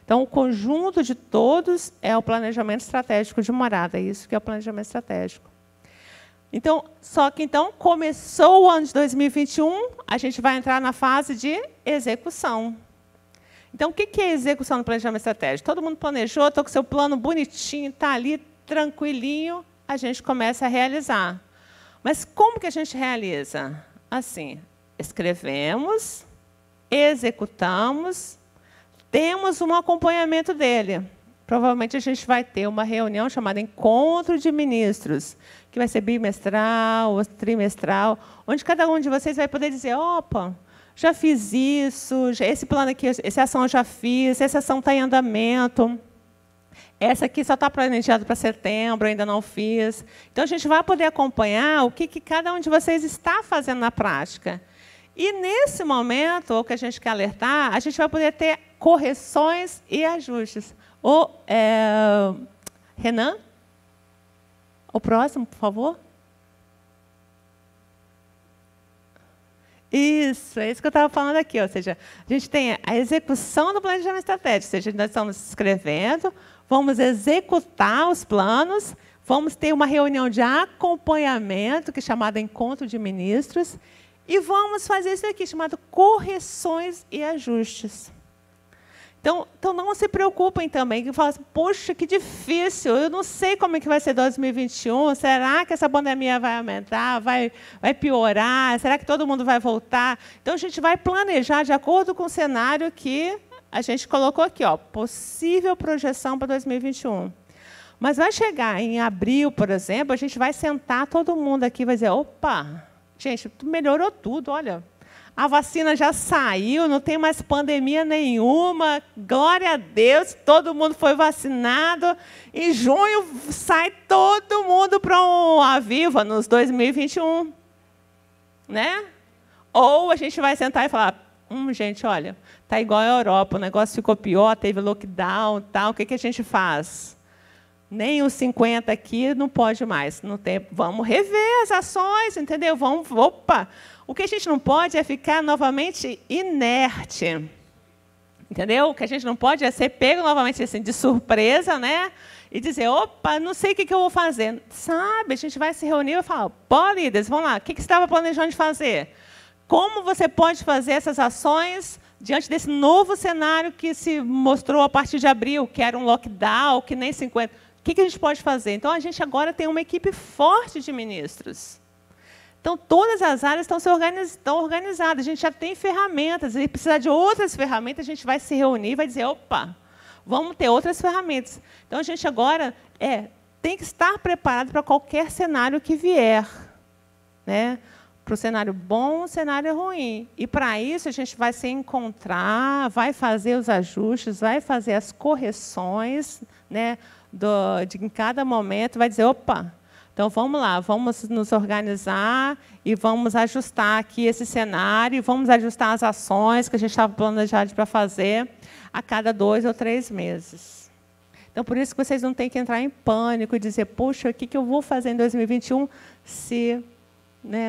Então, o conjunto de todos é o planejamento estratégico de morada. É isso que é o planejamento estratégico. Então, começou o ano de 2021, a gente vai entrar na fase de execução. Então, o que é execução do planejamento estratégico? Todo mundo planejou, estou com o seu plano bonitinho, está ali, tranquilinho, a gente começa a realizar. Mas como que a gente realiza? Assim, escrevemos, executamos, temos um acompanhamento dele. Provavelmente a gente vai ter uma reunião chamada Encontro de Ministros, que vai ser bimestral ou trimestral, onde cada um de vocês vai poder dizer, opa, já fiz isso, esse plano aqui, essa ação eu já fiz, essa ação está em andamento, essa aqui só está planejada para setembro, ainda não fiz. Então, a gente vai poder acompanhar o que cada um de vocês está fazendo na prática. E, nesse momento, o que a gente quer alertar, a gente vai poder ter correções e ajustes. Renan? O próximo, por favor. Isso, é isso que eu estava falando aqui. Ou seja, a gente tem a execução do planejamento estratégico. Ou seja, nós estamos escrevendo, vamos executar os planos, vamos ter uma reunião de acompanhamento, que é chamada Encontro de Ministros, e vamos fazer isso aqui, chamado correções e ajustes. Então não se preocupem também, que falam assim, poxa, que difícil, eu não sei como é que vai ser 2021, será que essa pandemia vai aumentar, vai piorar, será que todo mundo vai voltar? Então, a gente vai planejar de acordo com o cenário que a gente colocou aqui, ó, possível projeção para 2021. Mas vai chegar em abril, por exemplo, a gente vai sentar todo mundo aqui e vai dizer, opa, gente, melhorou tudo, olha. A vacina já saiu, não tem mais pandemia nenhuma, glória a Deus, todo mundo foi vacinado. Em junho sai todo mundo para a Viva nos 2021. Né? Ou a gente vai sentar e falar, gente, olha, está igual a Europa, o negócio ficou pior, teve lockdown, tal, o que a gente faz? Nem os 50 aqui não pode mais. Não tem, vamos rever as ações, entendeu? Opa! O que a gente não pode é ficar novamente inerte. Entendeu? O que a gente não pode é ser pego novamente assim, de surpresa, né? E dizer, opa, não sei o que eu vou fazer. Sabe, a gente vai se reunir e falar, pô, líderes, vamos lá, o que você estava planejando de fazer? Como você pode fazer essas ações diante desse novo cenário que se mostrou a partir de abril, que era um lockdown, que nem 50... O que a gente pode fazer? Então, a gente agora tem uma equipe forte de ministros. Então, todas as áreas estão organizadas. A gente já tem ferramentas. E precisar de outras ferramentas, a gente vai se reunir e vai dizer, opa, vamos ter outras ferramentas. Então, a gente agora tem que estar preparado para qualquer cenário que vier. Né? Para o cenário bom, o cenário ruim. E, para isso, a gente vai se encontrar, vai fazer os ajustes, vai fazer as correções, né? Em cada momento, vai dizer, opa, então vamos lá, vamos nos organizar e vamos ajustar aqui esse cenário, e vamos ajustar as ações que a gente estava planejado para fazer a cada 2 ou 3 meses. Então, por isso que vocês não têm que entrar em pânico e dizer, poxa, o que eu vou fazer em 2021 se...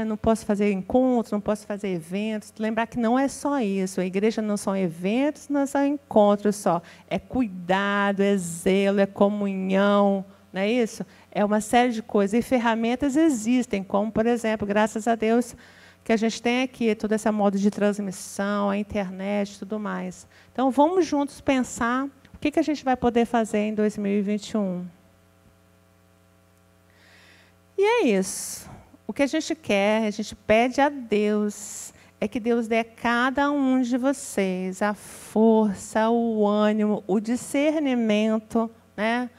não posso fazer encontros, não posso fazer eventos. Lembrar que não é só isso. A igreja não são eventos, não são encontros só. É cuidado, é zelo, é comunhão. Não é isso? É uma série de coisas. E ferramentas existem, como, por exemplo, graças a Deus, que a gente tem aqui todo esse modo de transmissão, a internet e tudo mais. Então, vamos juntos pensar o que a gente vai poder fazer em 2021. E é isso. O que a gente quer, a gente pede a Deus, é que Deus dê a cada um de vocês a força, o ânimo, o discernimento, né?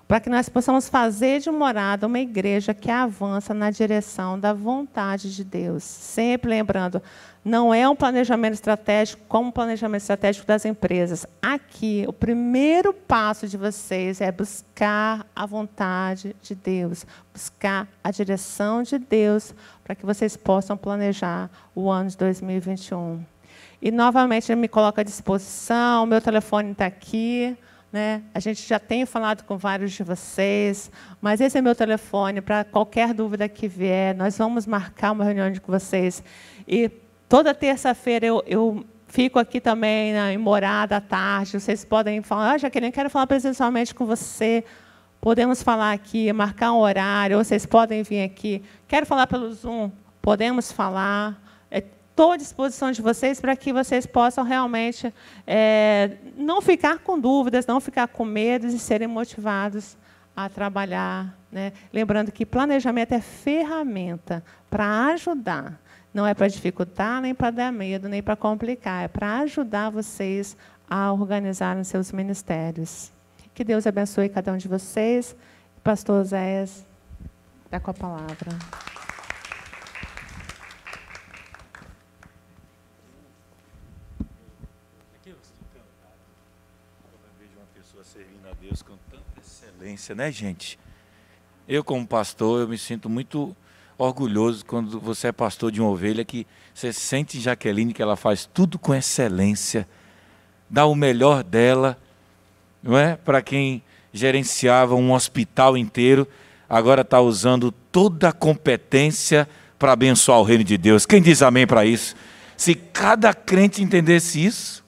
Para que nós possamos fazer de Morada uma igreja que avança na direção da vontade de Deus. Sempre lembrando, não é um planejamento estratégico como o planejamento estratégico das empresas. Aqui, o primeiro passo de vocês é buscar a vontade de Deus, buscar a direção de Deus, para que vocês possam planejar o ano de 2021. E, novamente, eu me coloco à disposição, meu telefone está aqui. Né? A gente já tem falado com vários de vocês, mas esse é meu telefone, para qualquer dúvida que vier, nós vamos marcar uma reunião com vocês. E toda terça-feira eu fico aqui também em Morada à tarde, vocês podem falar, Jaqueline, quero falar presencialmente com você, podemos falar aqui, marcar um horário, ou vocês podem vir aqui, quero falar pelo Zoom, podemos falar. Estou à disposição de vocês para que vocês possam realmente não ficar com dúvidas, não ficar com medo e serem motivados a trabalhar. Né? Lembrando que planejamento é ferramenta para ajudar. Não é para dificultar, nem para dar medo, nem para complicar. É para ajudar vocês a organizarem seus ministérios. Que Deus abençoe cada um de vocês. Pastor Oséias, está com a palavra. Servindo a Deus com tanta excelência, né, gente? Eu, como pastor, eu me sinto muito orgulhoso quando você é pastor de uma ovelha, que você sente, Jaqueline, que ela faz tudo com excelência, dá o melhor dela, não é? Para quem gerenciava um hospital inteiro, agora está usando toda a competência para abençoar o reino de Deus. Quem diz amém para isso? Se cada crente entendesse isso,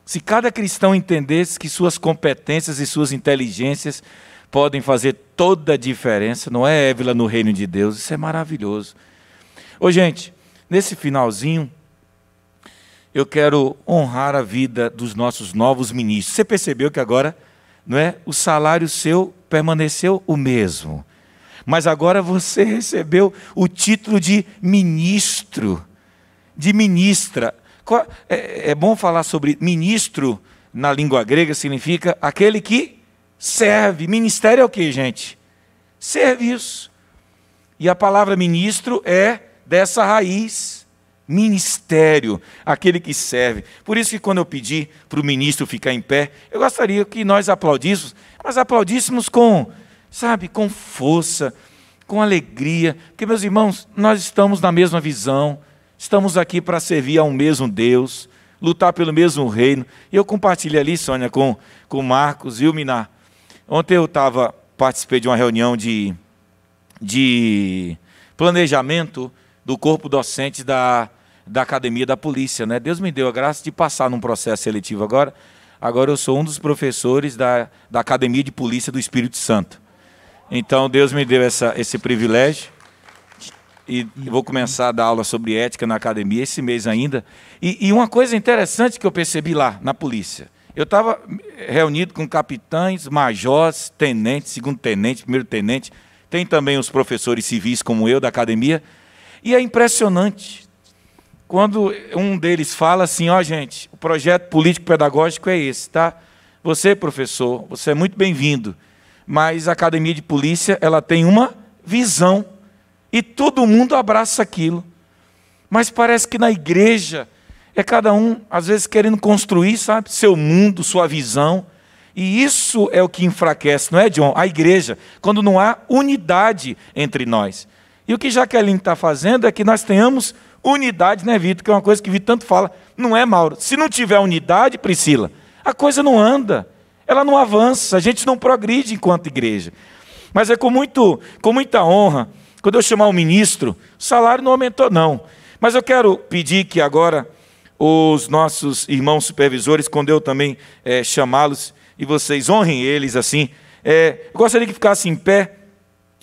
se cada cristão entendesse que suas competências e suas inteligências podem fazer toda a diferença, não é, Évila, no reino de Deus? Isso é maravilhoso. Ô, gente, nesse finalzinho, eu quero honrar a vida dos nossos novos ministros. Você percebeu que agora, não é, o salário seu permaneceu o mesmo, mas agora você recebeu o título de ministro, de ministra. É bom falar sobre ministro, na língua grega, significa aquele que serve. Ministério é o que, gente? Serviço. E a palavra ministro é dessa raiz, ministério, aquele que serve. Por isso que quando eu pedi para o ministro ficar em pé, eu gostaria que nós aplaudíssemos, mas aplaudíssemos com, sabe, com força, com alegria, porque, meus irmãos, nós estamos na mesma visão, estamos aqui para servir a um mesmo Deus, lutar pelo mesmo reino. E eu compartilhei ali, Sônia, com o Marcos e o Minar. Ontem eu participei de uma reunião de planejamento do corpo docente da Academia da Polícia, né? Deus me deu a graça de passar num processo seletivo agora. Agora eu sou um dos professores da Academia de Polícia do Espírito Santo. Então Deus me deu esse privilégio. E vou começar a dar aula sobre ética na academia esse mês ainda. E uma coisa interessante que eu percebi lá, na polícia. Eu estava reunido com capitães, majores, tenentes, segundo-tenente, primeiro-tenente. Tem também os professores civis como eu da academia. E é impressionante. Quando um deles fala assim, ó, gente, o projeto político-pedagógico é esse, tá? Você, professor, você é muito bem-vindo. Mas a academia de polícia, ela tem uma visão. E todo mundo abraça aquilo. Mas parece que na igreja é cada um, às vezes, querendo construir, sabe, seu mundo, sua visão. E isso é o que enfraquece, não é, John? A igreja, quando não há unidade entre nós. E o que Jaqueline está fazendo é que nós tenhamos unidade, né, Vitor? Que é uma coisa que Vitor tanto fala. Não é, Mauro? Se não tiver unidade, Priscila, a coisa não anda. Ela não avança, a gente não progride enquanto igreja. Mas é com muita honra. Quando eu chamar o ministro, o salário não aumentou, não. Mas eu quero pedir que agora os nossos irmãos supervisores, quando eu também chamá-los, e vocês honrem eles assim, eu gostaria que ficasse em pé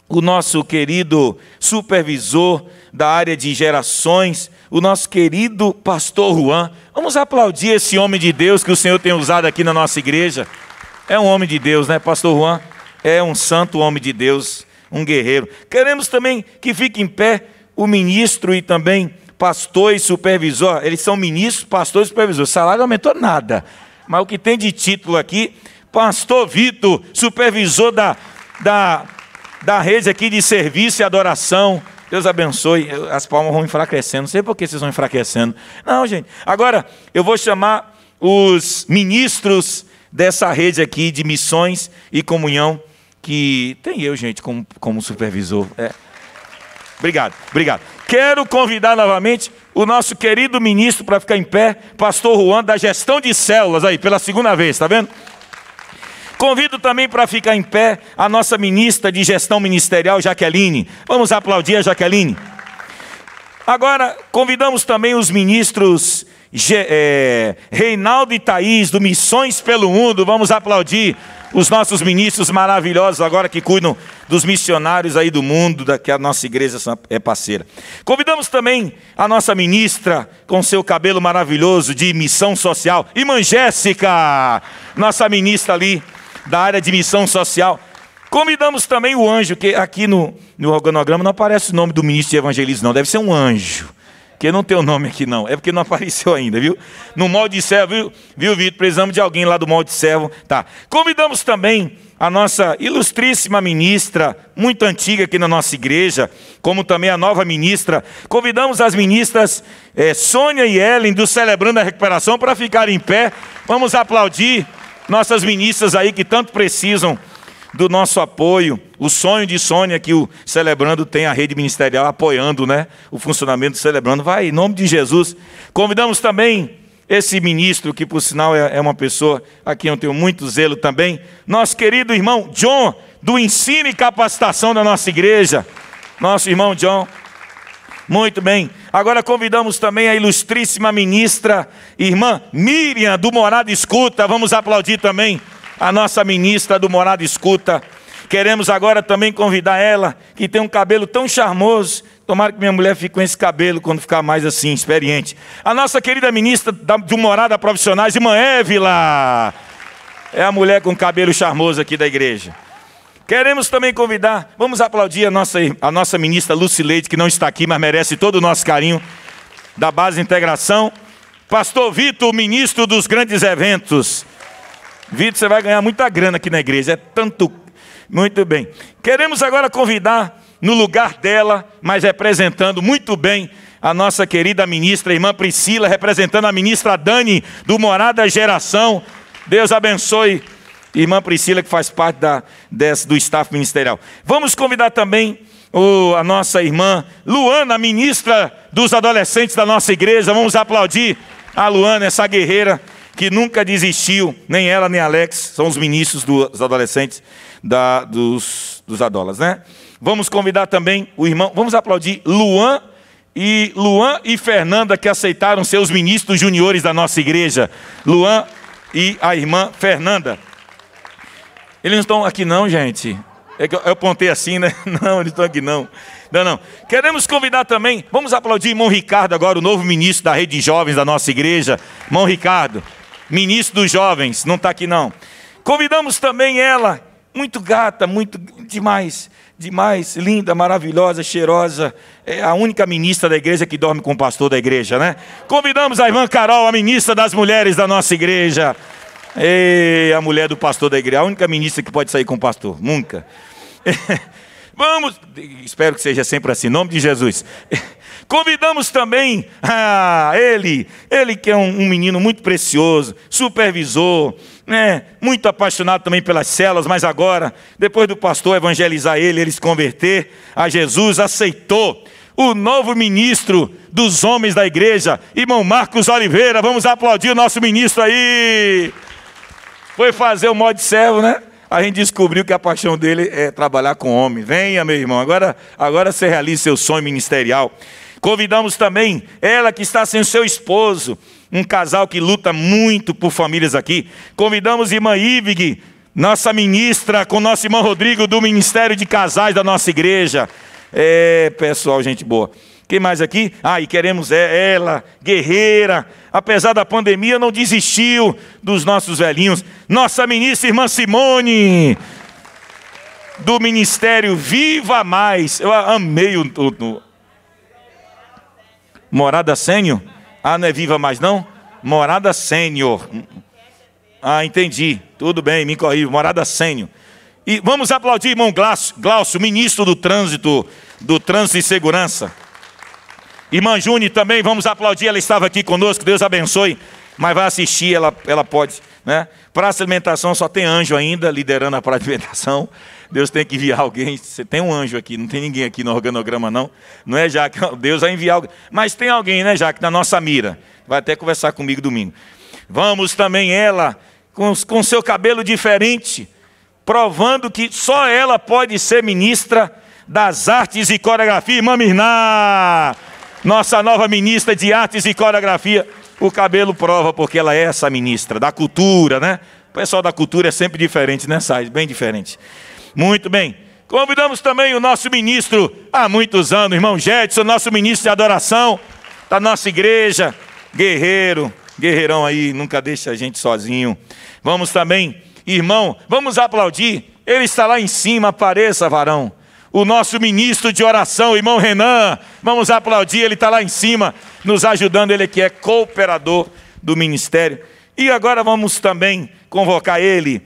o nosso querido supervisor da área de gerações, o nosso querido pastor Juan. Vamos aplaudir esse homem de Deus que o Senhor tem usado aqui na nossa igreja. É um homem de Deus, né, pastor Juan? É um santo homem de Deus, um guerreiro. Queremos também que fique em pé o ministro e também pastor e supervisor. Eles são ministros, pastor e supervisor. O salário não aumentou nada. Mas o que tem de título aqui, pastor Vitor, supervisor da rede aqui de serviço e adoração. Deus abençoe. As palmas vão enfraquecendo. Não sei por que vocês vão enfraquecendo. Não, gente. Agora, eu vou chamar os ministros dessa rede aqui de missões e comunhão, que tem eu, gente, como supervisor. Obrigado. Quero convidar novamente o nosso querido ministro para ficar em pé, pastor Juan, da gestão de células, aí, pela segunda vez, está vendo? Convido também para ficar em pé a nossa ministra de gestão ministerial, Jaqueline. Vamos aplaudir a Jaqueline. Agora, convidamos também os ministros Reinaldo e Thaís, do Missões pelo Mundo. Vamos aplaudir os nossos ministros maravilhosos agora que cuidam dos missionários aí do mundo, que a nossa igreja é parceira. Convidamos também a nossa ministra, com seu cabelo maravilhoso de missão social, irmã Jéssica, nossa ministra ali da área de missão social. Convidamos também o anjo, que aqui no organograma não aparece o nome do ministro de evangelismo, não, deve ser um anjo. Porque não tem o nome aqui não, é porque não apareceu ainda, viu? No molde de servo, viu, Vitor? Precisamos de alguém lá do molde de servo. Tá. Convidamos também a nossa ilustríssima ministra, muito antiga aqui na nossa igreja, como também a nova ministra. Convidamos as ministras Sônia e Ellen, do Celebrando a Recuperação, para ficarem em pé. Vamos aplaudir nossas ministras aí que tanto precisam do nosso apoio. O sonho de Sônia que o Celebrando tem a rede ministerial apoiando, né, o funcionamento do Celebrando. Vai, em nome de Jesus. Convidamos também esse ministro, que por sinal é uma pessoa a quem eu tenho muito zelo também, nosso querido irmão John, do ensino e capacitação da nossa igreja. Nosso irmão John, Muito bem. Agora convidamos também a ilustríssima ministra, irmã Miriam, do Morada Escuta. Vamos aplaudir também a nossa ministra do Morada Escuta. Queremos agora também convidar ela, que tem um cabelo tão charmoso. Tomara que minha mulher fique com esse cabelo quando ficar mais assim, experiente. A nossa querida ministra do Morada Profissionais, irmã Évila. É a mulher com cabelo charmoso aqui da igreja. Queremos também convidar, vamos aplaudir a nossa ministra Lucileide, que não está aqui, mas merece todo o nosso carinho, da Base Integração. Pastor Vitor, ministro dos grandes eventos. Vitor, você vai ganhar muita grana aqui na igreja, é tanto... Muito bem. Queremos agora convidar, no lugar dela, mas representando muito bem a nossa querida ministra, a irmã Priscila, representando a ministra Dani, do Geração. Deus abençoe irmã Priscila, que faz parte do staff ministerial. Vamos convidar também a nossa irmã Luana, ministra dos adolescentes da nossa igreja. Vamos aplaudir a Luana, essa guerreira que nunca desistiu, nem ela nem Alex, são os ministros dos adolescentes, dos adolas, né? Vamos convidar também o irmão, vamos aplaudir Luan e Fernanda, que aceitaram ser os ministros juniores da nossa igreja. Luan e a irmã Fernanda. Eles não estão aqui não, gente. É que eu apontei assim, né? Não, eles estão aqui não. Não. Queremos convidar também, vamos aplaudir o irmão Ricardo agora, o novo ministro da Rede de Jovens da nossa igreja. Irmão Ricardo, ministro dos jovens, não está aqui não. Convidamos também ela, muito gata, muito demais, linda, maravilhosa, cheirosa. É a única ministra da igreja que dorme com o pastor da igreja, né? Convidamos a irmã Carol, a ministra das mulheres da nossa igreja. A mulher do pastor da igreja, a única ministra que pode sair com o pastor, nunca. Vamos, espero que seja sempre assim, em nome de Jesus. Convidamos também ele que é um menino muito precioso, supervisor, né, muito apaixonado também pelas células, mas agora, depois do pastor evangelizar ele se converter a Jesus, aceitou o novo ministro dos homens da igreja, irmão Marcos Oliveira. Vamos aplaudir o nosso ministro aí. Foi fazer o modo de servo, né? A gente descobriu que a paixão dele é trabalhar com homens. Venha, meu irmão, agora você realiza seu sonho ministerial. Convidamos também ela que está sem seu esposo, um casal que luta muito por famílias aqui. Convidamos a irmã Ivig, nossa ministra, com nosso irmão Rodrigo do Ministério de Casais da nossa igreja. Pessoal, gente boa. Quem mais aqui? E queremos ela, guerreira, apesar da pandemia, não desistiu dos nossos velhinhos. Nossa ministra, irmã Simone, do Ministério Viva Mais. Eu amei o Morada Sênior? Não é Viva Mais não? Morada Sênior. Entendi. Tudo bem, me corrijo. Morada Sênior. E vamos aplaudir irmão Glaucio, ministro do Trânsito e Segurança. Irmã Júnior também, vamos aplaudir, ela estava aqui conosco, Deus abençoe, mas vai assistir, ela pode, né? Praça de alimentação só tem anjo ainda, liderando a praça de alimentação. Deus tem que enviar alguém, você tem um anjo aqui, não tem ninguém aqui no organograma não. Não é Jaque, Deus vai enviar alguém, mas tem alguém, né, Jaque, na nossa mira. Vai até conversar comigo domingo. Vamos também ela, com seu cabelo diferente, provando que só ela pode ser ministra das artes e coreografia. Irmã Mirná, nossa nova ministra de artes e coreografia. O cabelo prova, porque ela é essa ministra da cultura, né? O pessoal da cultura é sempre diferente, né, Sais? Bem diferente. Muito bem. Convidamos também o nosso ministro, há muitos anos, irmão Jetson, nosso ministro de adoração da nossa igreja. Guerreirão aí, nunca deixa a gente sozinho. Vamos também, irmão, vamos aplaudir. Ele está lá em cima, apareça, varão. O nosso ministro de oração, irmão Renan, vamos aplaudir, ele está lá em cima, nos ajudando, ele que é cooperador do ministério. E agora vamos também convocar ele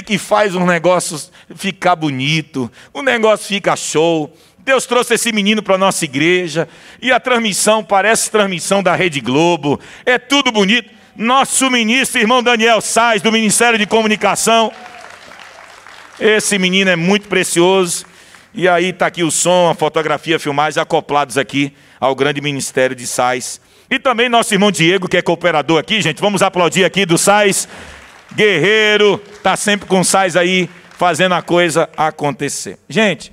que faz um negócio ficar bonito, o negócio fica show. Deus trouxe esse menino para a nossa igreja, e a transmissão parece transmissão da Rede Globo, é tudo bonito. Nosso ministro, irmão Daniel Sais, do Ministério de Comunicação. Esse menino é muito precioso. E aí está aqui o som, a fotografia, a filmagem acoplados aqui ao grande ministério de Sais. E também nosso irmão Diego, que é cooperador aqui, gente. Vamos aplaudir aqui do Sais. Guerreiro, está sempre com o Sais aí, fazendo a coisa acontecer. Gente,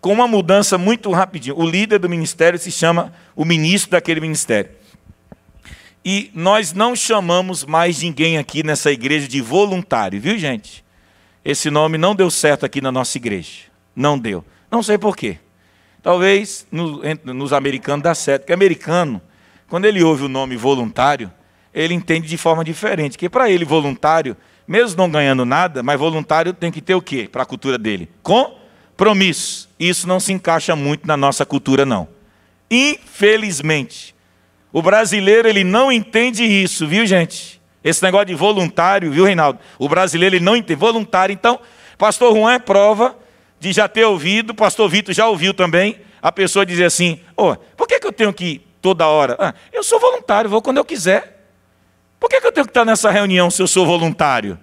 com uma mudança muito rapidinho. O líder do ministério se chama o ministro daquele ministério. E nós não chamamos mais ninguém aqui nessa igreja de voluntário, viu, gente? Esse nome não deu certo aqui na nossa igreja. Não deu. Não sei por quê. Talvez nos americanos dá certo. Porque americano, quando ele ouve o nome voluntário, ele entende de forma diferente. Porque para ele, voluntário, mesmo não ganhando nada, mas voluntário tem que ter o quê para a cultura dele? Compromisso. Isso não se encaixa muito na nossa cultura, não. Infelizmente. O brasileiro, ele não entende isso, viu, gente? Esse negócio de voluntário, viu, Reinaldo? O brasileiro, ele não entende. Voluntário, então, pastor Juan é prova de já ter ouvido, pastor Vitor já ouviu também, a pessoa dizer assim, por que eu tenho que ir toda hora? Eu sou voluntário, vou quando eu quiser. Por que eu tenho que estar nessa reunião se eu sou voluntário?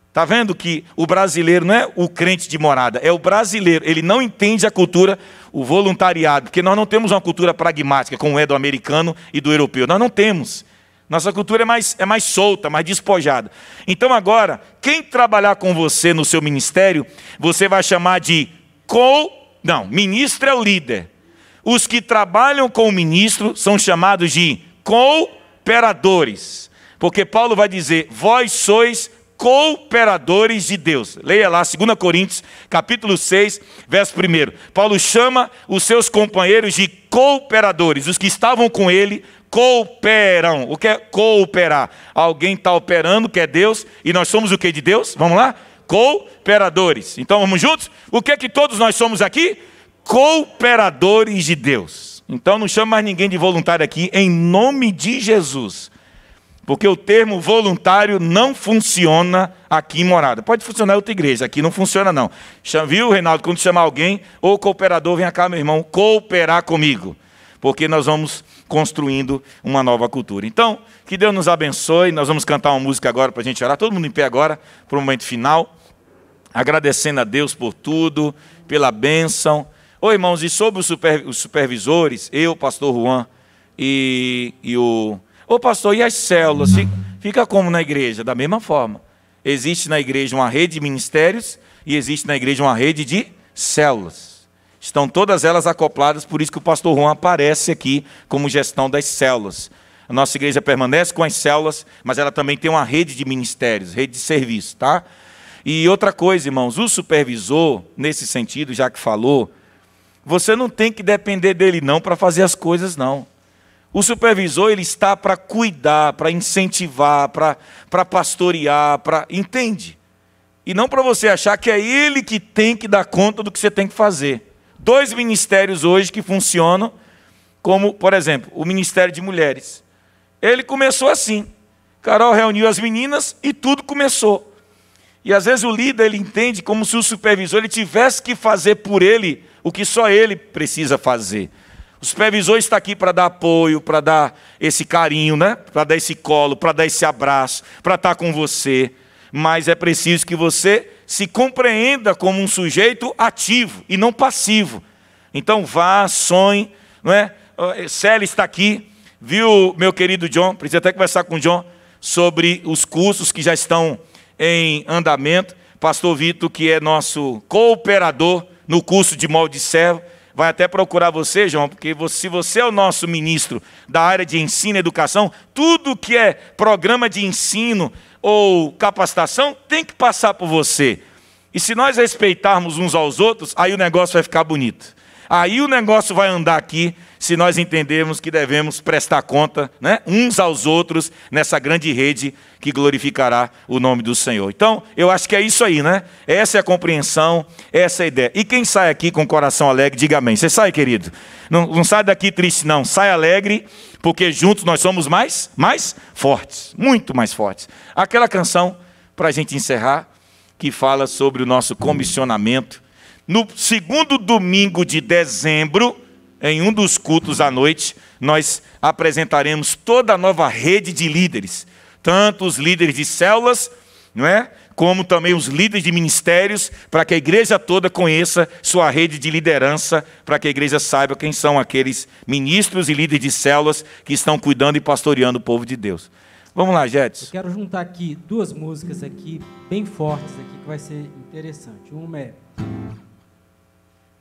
Está vendo que o brasileiro não é o crente de morada, é o brasileiro. Ele não entende a cultura, o voluntariado, porque nós não temos uma cultura pragmática, como é do americano e do europeu. Nós não temos. Nossa cultura é mais solta, mais despojada. Então agora, quem trabalhar com você no seu ministério, você vai chamar de ministro é o líder. Os que trabalham com o ministro são chamados de cooperadores. Porque Paulo vai dizer, vós sois cooperadores de Deus. Leia lá, 2 Coríntios, capítulo 6, verso 1. Paulo chama os seus companheiros de cooperadores. Os que estavam com ele cooperam. O que é cooperar? Alguém está operando, que é Deus, e nós somos o que de Deus? Vamos lá? Cooperadores. Então vamos juntos? O que é que todos nós somos aqui? Cooperadores de Deus. Então não chama mais ninguém de voluntário aqui, em nome de Jesus. Porque o termo voluntário não funciona aqui em Morada. Pode funcionar em outra igreja, aqui não funciona não. Viu, Reinaldo, quando chamar alguém, ou cooperador, vem cá, meu irmão, cooperar comigo. Porque nós vamos construindo uma nova cultura. Então, que Deus nos abençoe. Nós vamos cantar uma música agora para a gente orar. Todo mundo em pé agora, para o momento final. Agradecendo a Deus por tudo, pela bênção. Irmãos, e sobre os supervisores, eu, pastor Juan, e o... pastor, e as células? Fica como na igreja? Da mesma forma. Existe na igreja uma rede de ministérios e existe na igreja uma rede de células. Estão todas elas acopladas, por isso que o pastor Juan aparece aqui como gestão das células. A nossa igreja permanece com as células, mas ela também tem uma rede de ministérios, rede de serviço, tá? E outra coisa, irmãos, o supervisor, nesse sentido, já que falou, você não tem que depender dele não para fazer as coisas, não. O supervisor, ele está para cuidar, para incentivar, para pastorear, entende? E não para você achar que é ele que tem que dar conta do que você tem que fazer. 2 ministérios hoje que funcionam, como, por exemplo, o Ministério de Mulheres. Ele começou assim. Carol reuniu as meninas e tudo começou. E às vezes o líder, ele entende como se o supervisor ele tivesse que fazer por ele o que só ele precisa fazer. O supervisor está aqui para dar apoio, para dar esse carinho, né? Para dar esse colo, para dar esse abraço, para estar com você. Mas é preciso que você se compreenda como um sujeito ativo e não passivo. Então vá, sonhe, não é? Célia está aqui, viu, meu querido John? Precisa até conversar com o John sobre os cursos que já estão em andamento. Pastor Vitor, que é nosso cooperador no curso de molde de servo, vai até procurar você, João, porque se você é o nosso ministro da área de ensino e educação, tudo que é programa de ensino ou capacitação tem que passar por você. E se nós respeitarmos uns aos outros, aí o negócio vai ficar bonito. Aí o negócio vai andar aqui, se nós entendermos que devemos prestar conta, né, uns aos outros nessa grande rede que glorificará o nome do Senhor. Então, eu acho que é isso aí, né? Essa é a compreensão, essa é a ideia. E quem sai aqui com o coração alegre, diga amém. Você sai, querido? Não sai daqui triste, não. Sai alegre, porque juntos nós somos mais fortes, muito mais fortes. Aquela canção, para a gente encerrar, que fala sobre o nosso comissionamento. No 2º domingo de dezembro, em um dos cultos à noite, nós apresentaremos toda a nova rede de líderes, tanto os líderes de células, não é? Como também os líderes de ministérios, para que a igreja toda conheça sua rede de liderança, para que a igreja saiba quem são aqueles ministros e líderes de células que estão cuidando e pastoreando o povo de Deus. Vamos lá, Jetson. Eu quero juntar aqui 2 músicas aqui, bem fortes aqui, que vai ser interessante. Uma é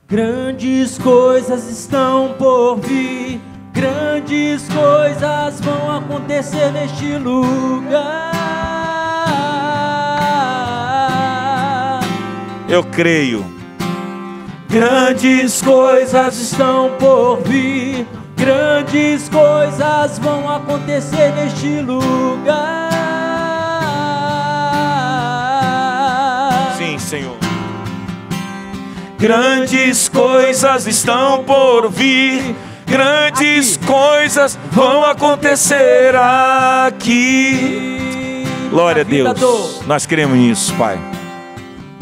Grandes coisas estão por vir, grandes coisas vão acontecer neste lugar. Eu creio. Grandes coisas estão por vir, grandes coisas vão acontecer neste lugar. Sim, Senhor. Grandes coisas estão por vir, grandes coisas vão acontecer aqui. Glória a Deus. Nós cremos nisso, Pai.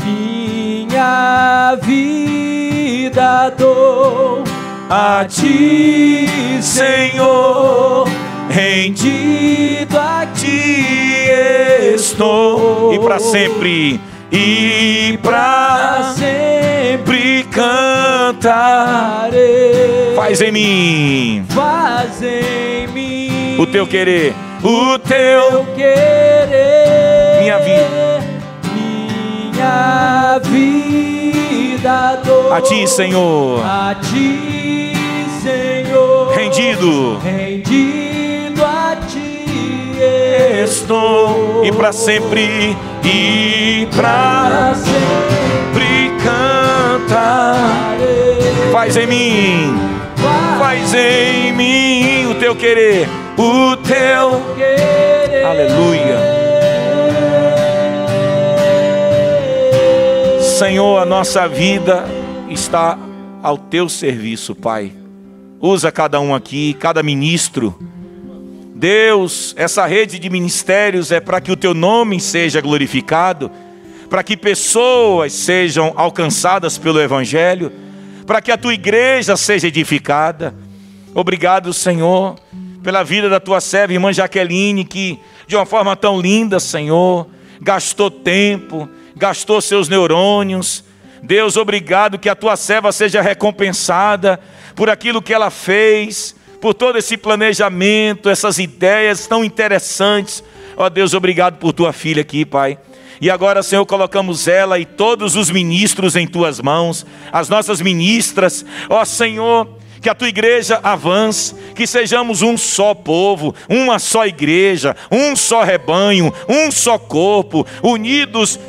Minha vida dou a Ti, Senhor, rendido a Ti estou. E para sempre, e para sempre cantarei. Faz em mim o Teu querer, o Teu querer. Minha vida dou a Ti, Senhor, a Ti, Senhor, rendido a Ti estou. E para sempre, e para sempre cantarei. Faz em mim o Teu querer, o Teu querer. Aleluia. Senhor, a nossa vida está ao Teu serviço, Pai. Usa cada um aqui, cada ministro. Deus, essa rede de ministérios é para que o Teu nome seja glorificado, para que pessoas sejam alcançadas pelo Evangelho, para que a Tua igreja seja edificada. Obrigado, Senhor, pela vida da Tua serva, irmã Jaqueline, que de uma forma tão linda, Senhor, gastou tempo, gastou seus neurônios. Deus, obrigado, que a Tua serva seja recompensada por aquilo que ela fez, por todo esse planejamento, essas ideias tão interessantes. Ó Deus, obrigado por Tua filha aqui, Pai. E agora, Senhor, colocamos ela e todos os ministros em Tuas mãos, as nossas ministras. Ó Senhor, que a Tua igreja avance, que sejamos um só povo, uma só igreja, um só rebanho, um só corpo, unidos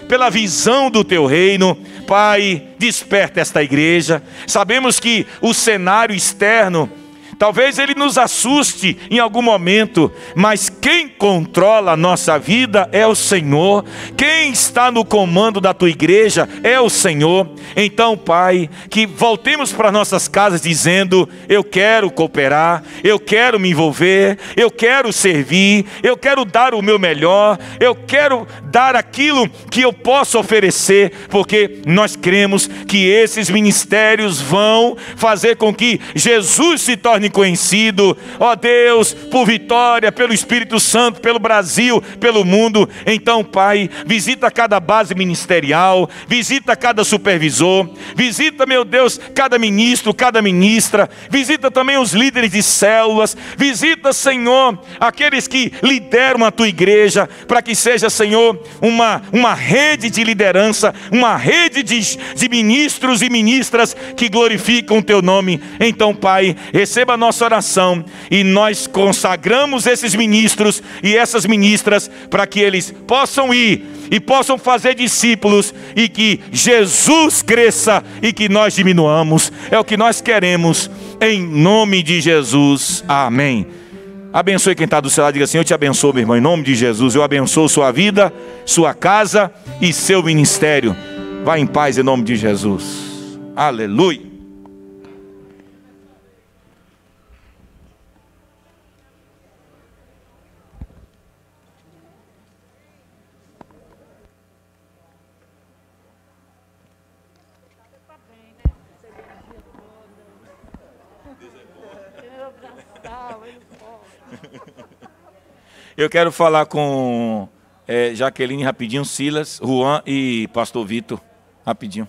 pela visão do Teu reino. Pai, desperta esta igreja. Sabemos que o cenário externo, talvez ele nos assuste em algum momento, mas quem controla a nossa vida é o Senhor. Quem está no comando da Tua igreja é o Senhor. Então, Pai, que voltemos para nossas casas dizendo: eu quero cooperar, eu quero me envolver, eu quero servir, eu quero dar o meu melhor, eu quero dar aquilo que eu posso oferecer, porque nós cremos que esses ministérios vão fazer com que Jesus se torne conhecido, ó Deus, por Vitória, pelo Espírito Santo, pelo Brasil, pelo mundo. Então, Pai, visita cada base ministerial, visita cada supervisor, visita, meu Deus, cada ministro, cada ministra, visita também os líderes de células, visita, Senhor, aqueles que lideram a Tua igreja, para que seja, Senhor, uma rede de liderança, uma rede de ministros e ministras que glorificam o Teu nome. Então, Pai, receba a nossa oração e nós consagramos esses ministros e essas ministras para que eles possam ir e possam fazer discípulos, e que Jesus cresça e que nós diminuamos. É o que nós queremos, em nome de Jesus, amém. Abençoe quem está do seu lado, diga assim: eu te abençoo, meu irmão, em nome de Jesus. Eu abençoo sua vida, sua casa e seu ministério. Vá em paz em nome de Jesus. Aleluia. Eu quero falar com Jaqueline rapidinho, Silas, Juan e Pastor Vitor, rapidinho.